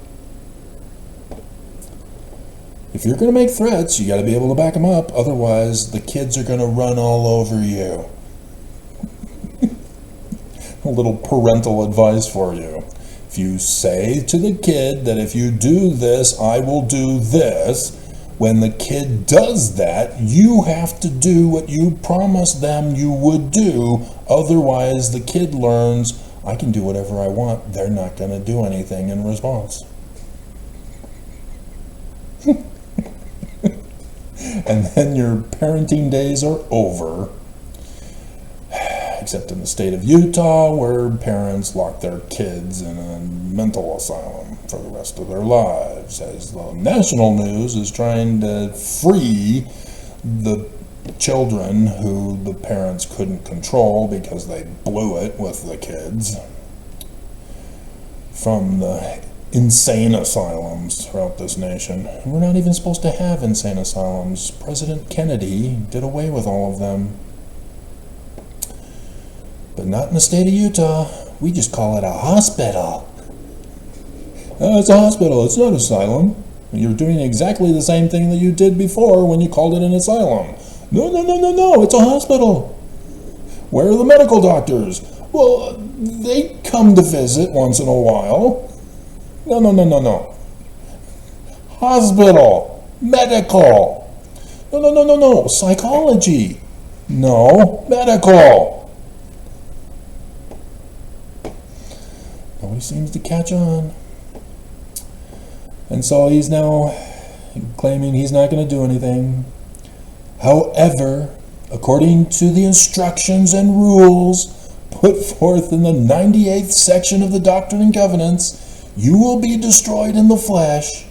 If you're going to make threats, you got to be able to back them up. Otherwise, the kids are going to run all over you. A little parental advice for you. If you say to the kid that if you do this, I will do this, when the kid does that, you have to do what you promised them you would do. Otherwise, the kid learns, I can do whatever I want. They're not going to do anything in response. And then your parenting days are over. Except in the state of Utah, where parents lock their kids in a mental asylum for the rest of their lives, as the national news is trying to free the children who the parents couldn't control because they blew it with the kids from the insane asylums throughout this nation. We're not even supposed to have insane asylums. President Kennedy did away with all of them. But not in the state of Utah. We just call it a hospital. It's a hospital, it's not an asylum. You're doing exactly the same thing that you did before when you called it an asylum. No, it's a hospital. Where are the medical doctors? Well, they come to visit once in a while. No. Hospital. Medical. No. Psychology. No. Medical. Nobody seems to catch on. And so he's now claiming he's not going to do anything. However, according to the instructions and rules put forth in the 98th section of the Doctrine and Covenants, you will be destroyed in the flesh. I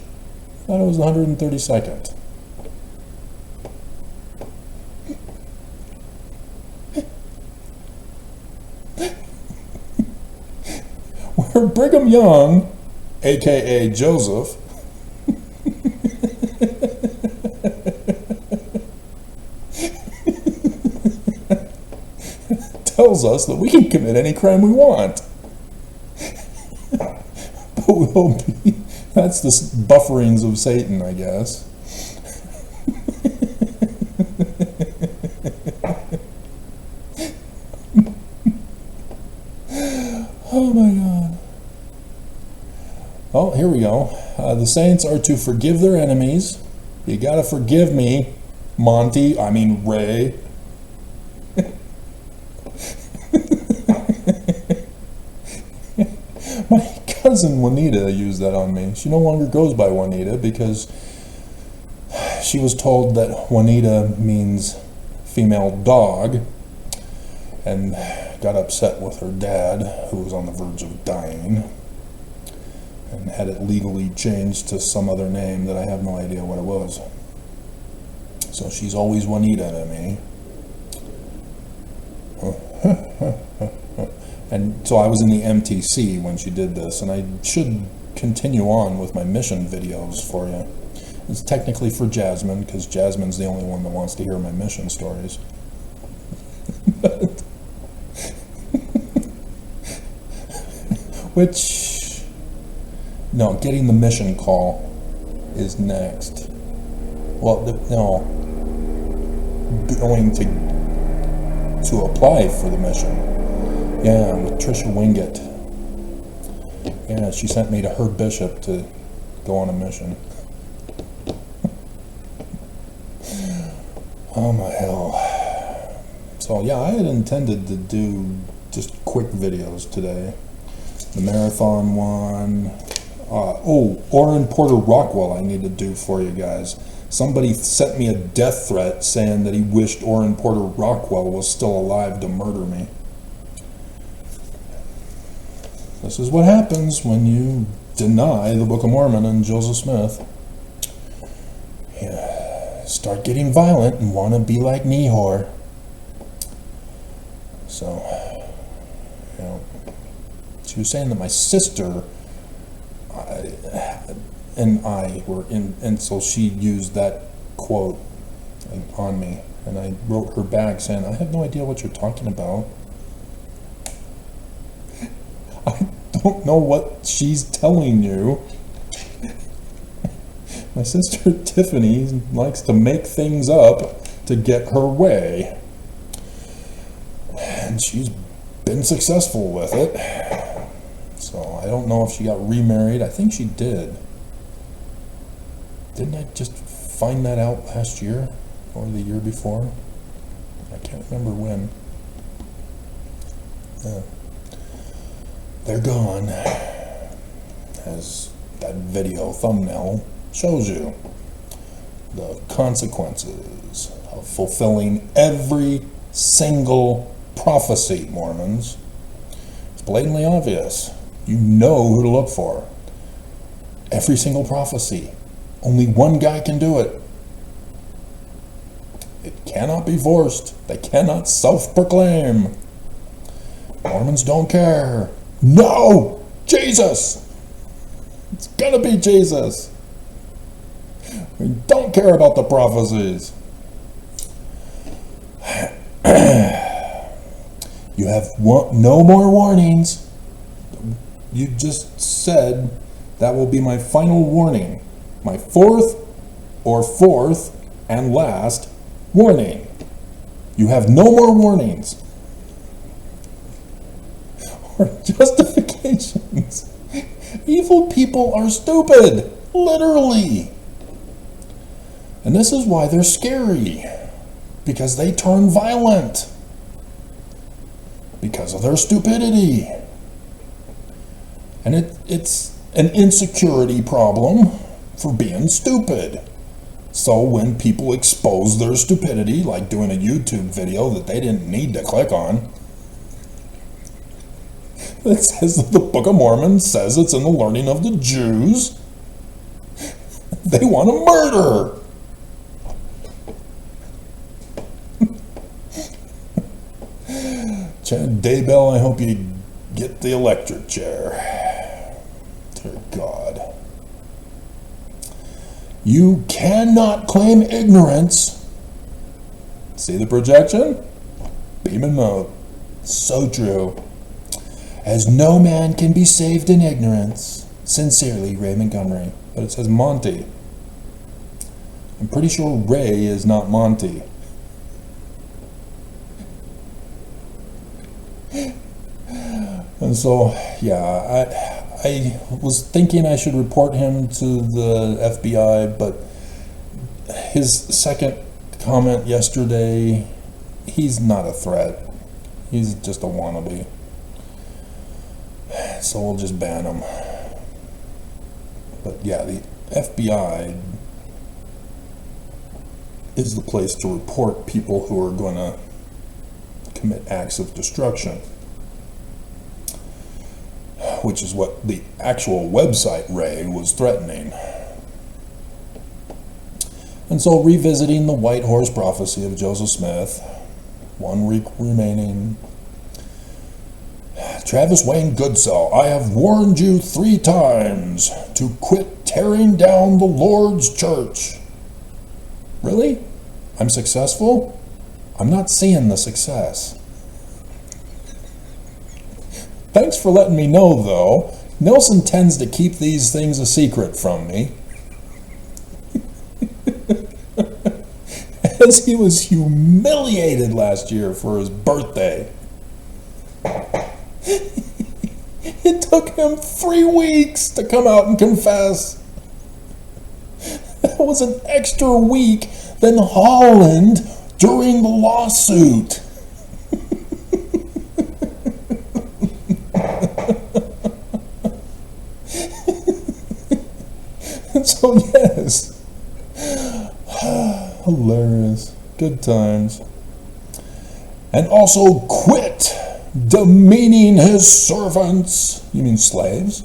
thought it was the 132nd. Where Brigham Young, aka Joseph, tells us that we can commit any crime we want. But we'll be, that's the bufferings of Satan, I guess. Oh my God. Oh, here we go. The saints are to forgive their enemies. You gotta forgive me, Ray. My cousin Juanita used that on me. She no longer goes by Juanita because she was told that Juanita means female dog, and got upset with her dad, who was on the verge of dying, and had it legally changed to some other name that I have no idea what it was. So she's always Juanita to me. And so I was in the MTC when she did this, and I should continue on with my mission videos for you. It's technically for Jasmine, because Jasmine's the only one that wants to hear my mission stories. Which, no, getting the mission call is next. Well, no, going to apply for the mission. Yeah, with Trisha Wingate. Yeah, she sent me to her bishop to go on a mission. Oh my hell. So yeah, I had intended to do just quick videos today. The marathon one. Orrin Porter Rockwell I need to do for you guys. Somebody sent me a death threat saying that he wished Orrin Porter Rockwell was still alive to murder me. This is what happens when you deny the Book of Mormon and Joseph Smith. Yeah, start getting violent and want to be like Nehor. So, you know, she was saying that my sister and I were in, and so she used that quote on me, and I wrote her back saying, I have no idea what you're talking about. I don't know what she's telling you. My sister Tiffany likes to make things up to get her way. And she's been successful with it. So I don't know if she got remarried. I think she did. Didn't I just find that out last year or the year before? I can't remember when. Yeah. They're gone, as that video thumbnail shows you. The consequences of fulfilling every single prophecy, Mormons. It's blatantly obvious. You know who to look for. Every single prophecy. Only one guy can do it. It cannot be forced. They cannot self-proclaim. Mormons don't care. No! Jesus! It's gonna be Jesus. We don't care about the prophecies. You have no more warnings. You just said that will be my final warning. My fourth and last warning. You have no more warnings or justifications. Evil people are stupid, literally. And this is why they're scary, because they turn violent because of their stupidity. And it's an insecurity problem for being stupid. So when people expose their stupidity, like doing a YouTube video that they didn't need to click on, that says that the Book of Mormon says it's in the learning of the Jews, they want to murder. Chad Daybell, I hope you get the electric chair. Dear God. You cannot claim ignorance. See the projection? Beam and mode. So true. As no man can be saved in ignorance. Sincerely, Ray Montgomery. But it says Monty. I'm pretty sure Ray is not Monty. And so, yeah, I was thinking I should report him to the FBI, but his second comment yesterday, he's not a threat. He's just a wannabe. So we'll just ban him. But yeah, the FBI is the place to report people who are going to commit acts of destruction, which is what the actual website Ray was threatening. And so revisiting the White Horse prophecy of Joseph Smith, 1 week remaining. Travis Wayne Goodsell, I have warned you 3 times to quit tearing down the Lord's church. Really? I'm successful? I'm not seeing the success. Thanks for letting me know, though. Nelson tends to keep these things a secret from me. As he was humiliated last year for his birthday. It took him 3 weeks to come out and confess. That was an extra week than Holland during the lawsuit. And so, yes. Hilarious. Good times. And also quit demeaning his servants. You mean slaves?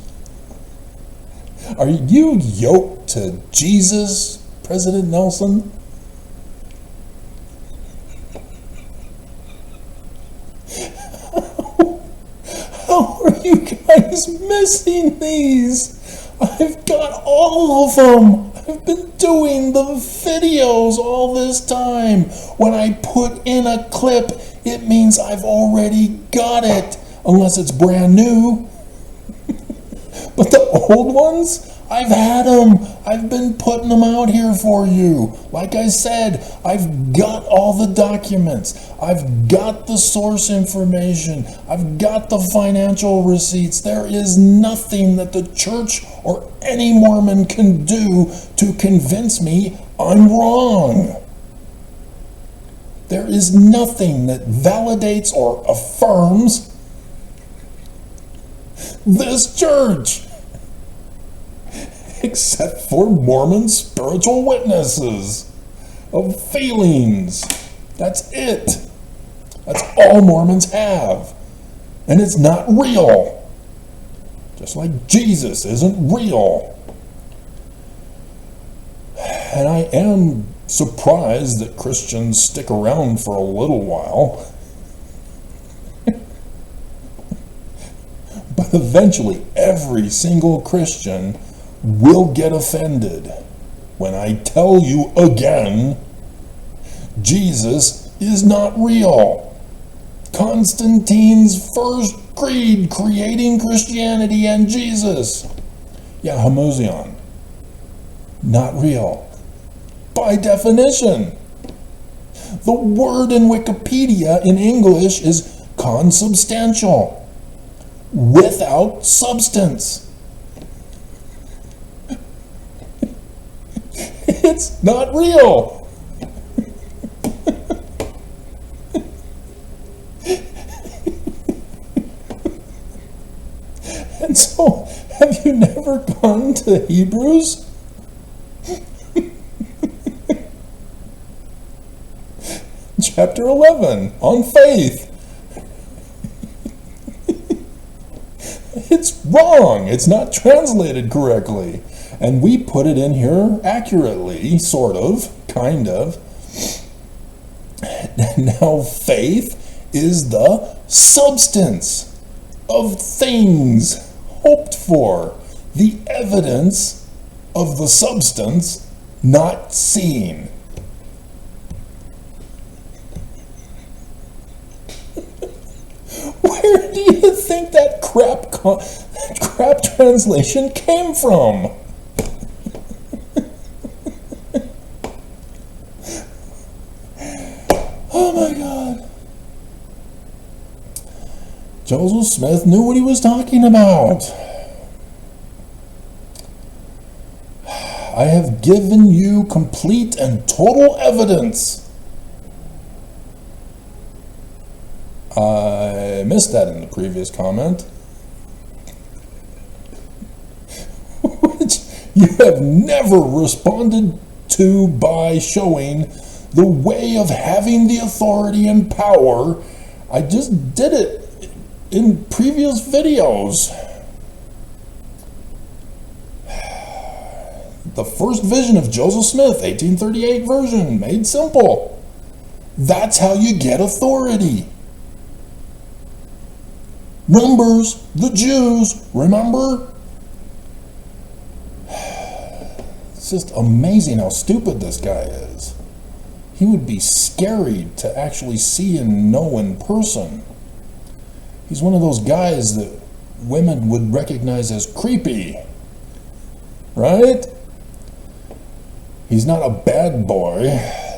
Are you yoked to Jesus, President Nelson? How are you guys missing these? I've got all of them. I've been doing the videos all this time. When I put in a clip, it means I've already got it, unless it's brand new. But the old ones, I've had them. I've been putting them out here for you. Like I said, I've got all the documents. I've got the source information. I've got the financial receipts. There is nothing that the church or any Mormon can do to convince me I'm wrong. There is nothing that validates or affirms this church, except for Mormon spiritual witnesses of feelings. That's it. That's all Mormons have. And it's not real. Just like Jesus isn't real. And I am surprised that Christians stick around for a little while. But eventually, every single Christian will get offended when I tell you again, Jesus is not real. Constantine's first creed creating Christianity and Jesus. Yeah, homoousion. Not real. By definition. The word in Wikipedia in English is consubstantial. Without substance. It's not real. And so, have you never gone to Hebrews? Chapter 11, on faith. It's wrong. It's not translated correctly. And we put it in here accurately, sort of, kind of. Now, faith is the substance of things hoped for, the evidence of the substance not seen. Where do you think that crap translation came from? Oh my God. Joseph Smith knew what he was talking about. I have given you complete and total evidence. I missed that in the previous comment. Which you have never responded to by showing the way of having the authority and power. I just did it in previous videos. The first vision of Joseph Smith, 1838 version, made simple. That's how you get authority. Numbers, the Jews, remember? It's just amazing how stupid this guy is. He would be scary to actually see and know in person. He's one of those guys that women would recognize as creepy, right? He's not a bad boy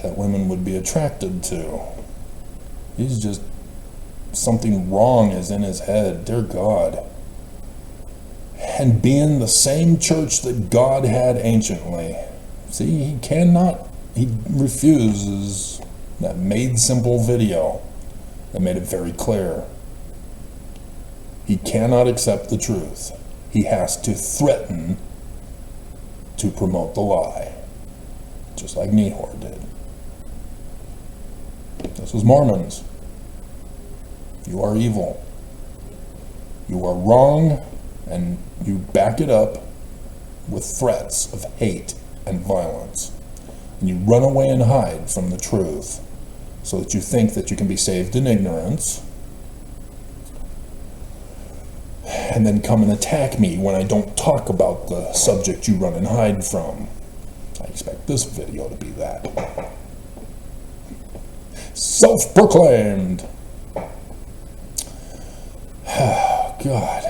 that women would be attracted to. He's just, something wrong is in his head, dear God. And being the same church that God had anciently. See, he refuses that made simple video that made it very clear. He cannot accept the truth. He has to threaten to promote the lie, just like Nehor did. This was Mormons. You are evil. You are wrong, and you back it up with threats of hate and violence. And you run away and hide from the truth so that you think that you can be saved in ignorance, and then come and attack me when I don't talk about the subject you run and hide from. I expect this video to be that. Self-proclaimed. God.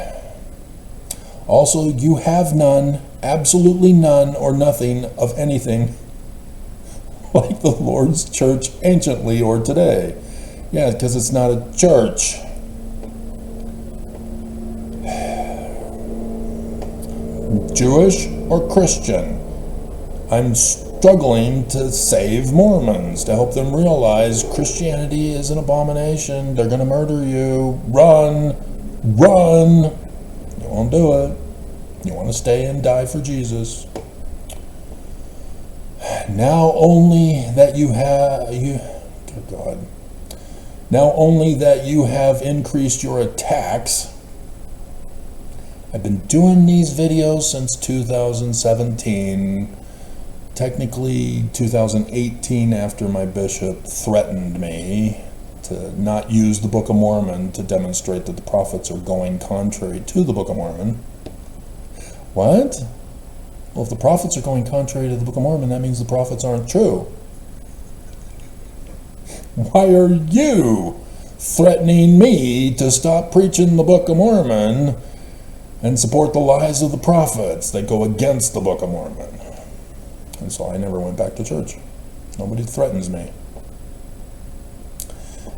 Also, you have none, absolutely none or nothing of anything like the Lord's church anciently or today. Yeah, because it's not a church. Jewish or Christian. I'm struggling to save Mormons, to help them realize Christianity is an abomination. They're going to murder you. Run. Run. You won't do it. You want to stay and die for Jesus. Now only that Now only that you have increased your attacks. I've been doing these videos since 2017, technically 2018, after my bishop threatened me to not use the Book of Mormon to demonstrate that the prophets are going contrary to the Book of Mormon. What? Well, if the prophets are going contrary to the Book of Mormon, that means the prophets aren't true. Why are you threatening me to stop preaching the Book of Mormon and support the lies of the prophets that go against the Book of Mormon? And so I never went back to church. Nobody threatens me.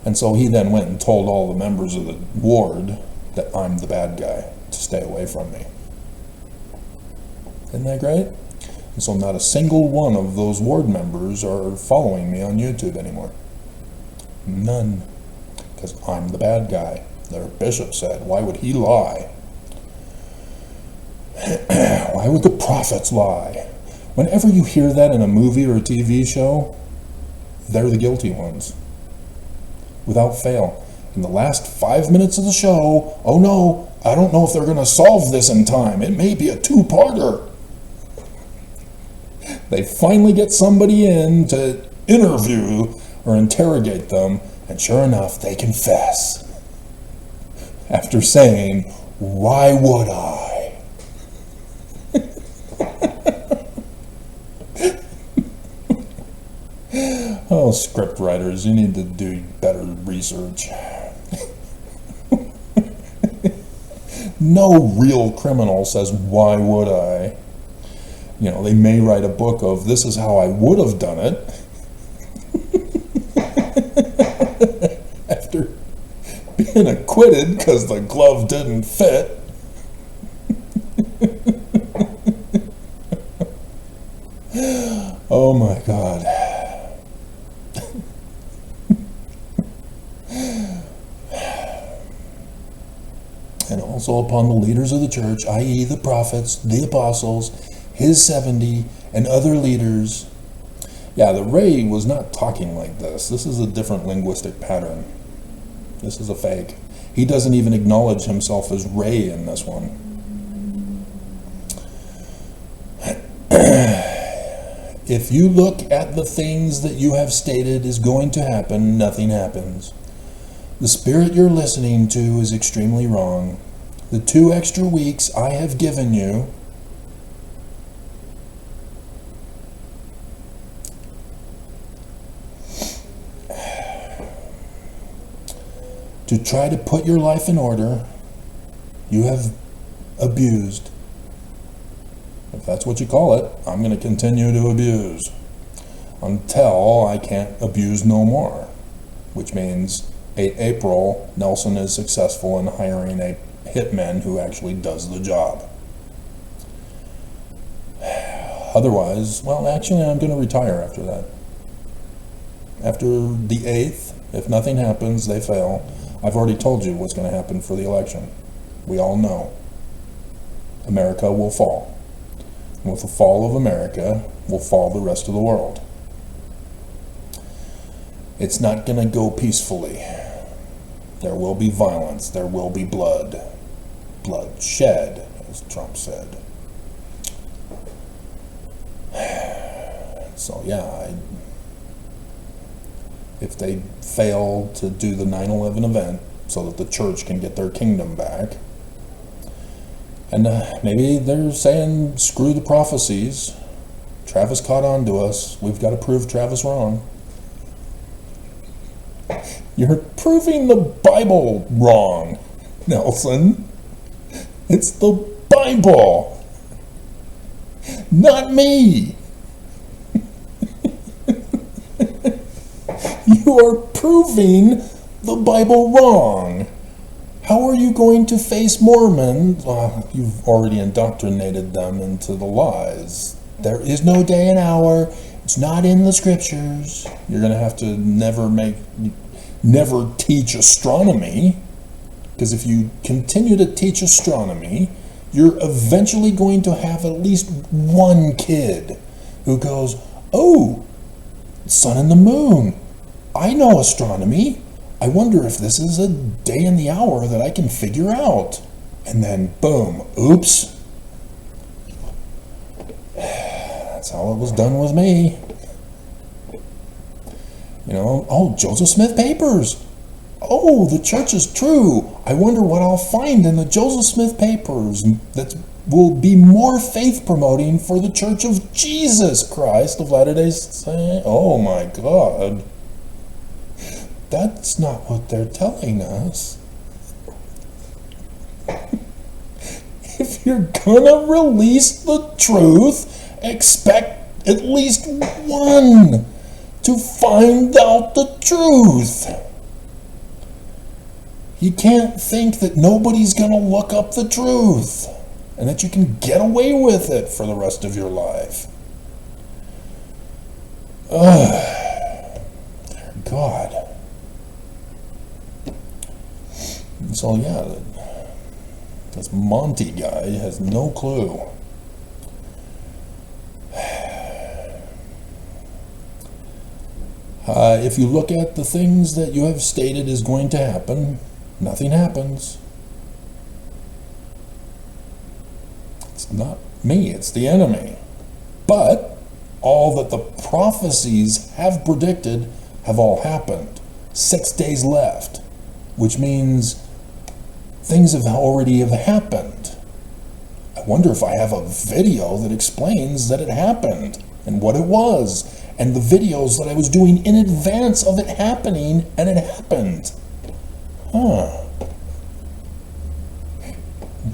And so he then went and told all the members of the ward that I'm the bad guy, to stay away from me. Isn't that great? And so not a single one of those ward members are following me on YouTube anymore. None. Because I'm the bad guy. Their bishop said, why would he lie? Why would the prophets lie? Whenever you hear that in a movie or a TV show, they're the guilty ones. Without fail. In the last 5 minutes of the show, oh no, I don't know if they're going to solve this in time. It may be a two-parter. They finally get somebody in to interview or interrogate them, and sure enough, they confess. After saying, why would I? Oh, script writers, you need to do better research. No real criminal says, why would I? You know, they may write a book of, this is how I would have done it. After being acquitted because the glove didn't fit. Oh my God. And also upon the leaders of the church, i.e. the prophets, the apostles, his 70, and other leaders. Yeah, the Ray was not talking like this. This is a different linguistic pattern. This is a fake. He doesn't even acknowledge himself as Ray in this one. If you look at the things that you have stated is going to happen, nothing happens. The spirit you're listening to is extremely wrong. The 2 extra weeks I have given you to try to put your life in order, you have abused. If that's what you call it, I'm going to continue to abuse until I can't abuse no more, which means 8 April, Nelson is successful in hiring a hitman who actually does the job. Otherwise, well, actually, I'm going to retire after that. After the 8th, if nothing happens, they fail. I've already told you what's going to happen for the election. We all know. America will fall. And with the fall of America, will fall the rest of the world. It's not going to go peacefully. There will be violence. There will be blood. Bloodshed, as Trump said. So yeah, if they fail to do the 9/11 event so that the church can get their kingdom back, and maybe they're saying, screw the prophecies, Travis caught on to us, we've got to prove Travis wrong. You're proving the Bible wrong, Nelson. It's the Bible, not me. You are proving the Bible wrong. How are you going to face Mormons? You've already indoctrinated them into the lies. There is no day and hour. It's not in the scriptures. You're going to have to never teach astronomy, because if you continue to teach astronomy, you're eventually going to have at least one kid who goes, oh, sun and the moon. I know astronomy. I wonder if this is a day and the hour that I can figure out. And then, boom, oops. That's how it was done with me. You know, oh, Joseph Smith Papers. Oh, the church is true. I wonder what I'll find in the Joseph Smith Papers that will be more faith promoting for the Church of Jesus Christ of Latter-day Saints. Oh my God. That's not what they're telling us. If you're gonna release the truth, expect at least one to find out the truth. You can't think that nobody's gonna look up the truth and that you can get away with it for the rest of your life. Dear God. So yeah, this Monty guy has no clue. If you look at the things that you have stated is going to happen, nothing happens. It's not me, it's the enemy. But all that the prophecies have predicted have all happened. 6 days left, which means things have already happened. I wonder if I have a video that explains that it happened and what it was, and the videos that I was doing in advance of it happening, and it happened. Huh.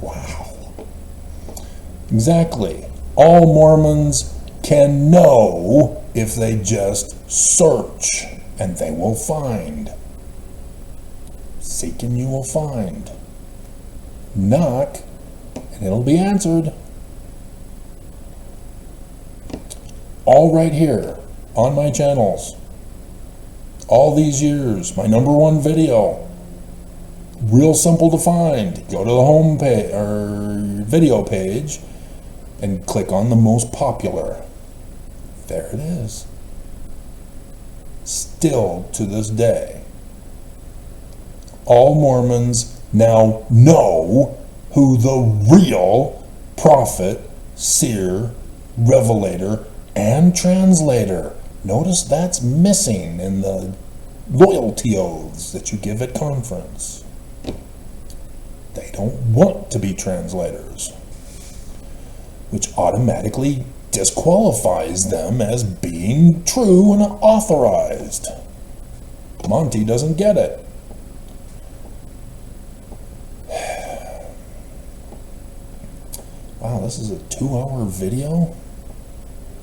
Wow. Exactly. All Mormons can know if they just search, and they will find. Seek and you will find. Knock, and it'll be answered. All right here on my channels. All these years, my #1 video. Real simple to find. Go to the home page or video page and click on the most popular. There it is. Still to this day, all Mormons now know who the real prophet, seer, revelator, and translator. Notice that's missing in the loyalty oaths that you give at conference. They don't want to be translators, which automatically disqualifies them as being true and authorized. Monty doesn't get it. Wow, this is a 2-hour video?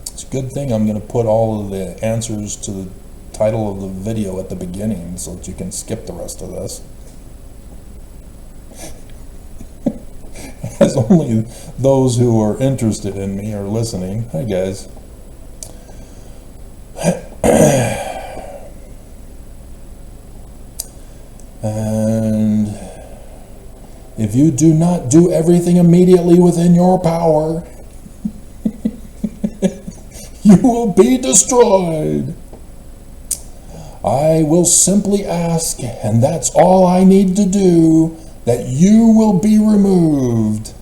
It's a good thing I'm going to put all of the answers to the title of the video at the beginning so that you can skip the rest of this. As only those who are interested in me are listening. Hi, guys. And if you do not do everything immediately within your power, you will be destroyed. I will simply ask, and that's all I need to do, that you will be removed.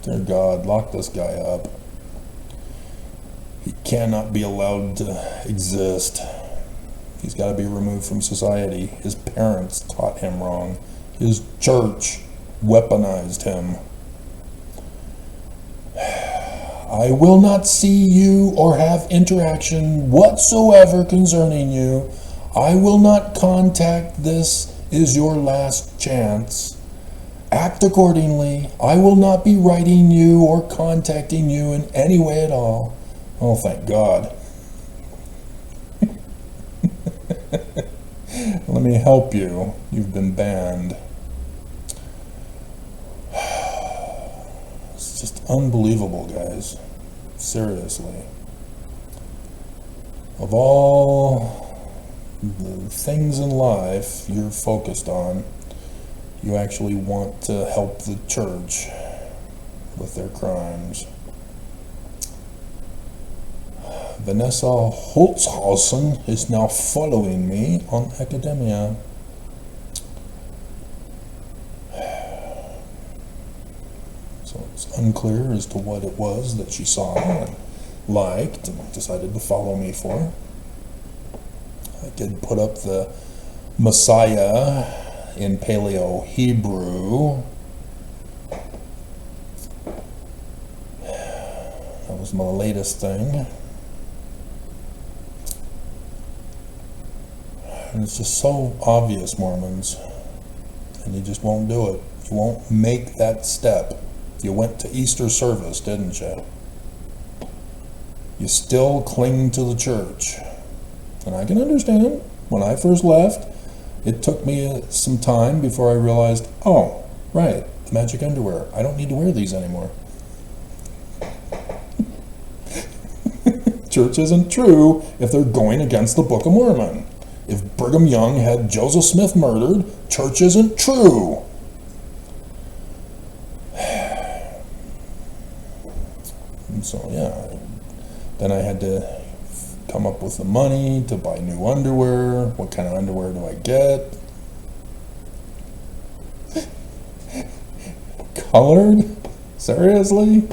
Dear God, lock this guy up. He cannot be allowed to exist. He's got to be removed from society. His parents taught him wrong. His church weaponized him. I will not see you or have interaction whatsoever concerning you. I will not contact. This is your last chance. Act accordingly. I will not be writing you or contacting you in any way at all. Oh, thank God. Let me help you. You've been banned. It's just unbelievable, guys. Seriously. Of all the things in life you're focused on, you actually want to help the church with their crimes. Vanessa Holzhausen is now following me on Academia. So it's unclear as to what it was that she saw and liked and decided to follow me for. I did put up the Messiah in Paleo Hebrew. That was my latest thing. And it's just so obvious, Mormons, and you just won't do it. You won't make that step. You went to Easter service, didn't you? You still cling to the church. And I can understand. When I first left, it took me some time before I realized, oh, right, the magic underwear. I don't need to wear these anymore. Church isn't true if they're going against the Book of Mormon. If Brigham Young had Joseph Smith murdered, church isn't true. And so, yeah, then I had to come up with the money to buy new underwear. What kind of underwear do I get? Colored? Seriously?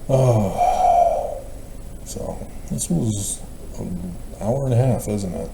Oh, so this was an hour and a half, isn't it?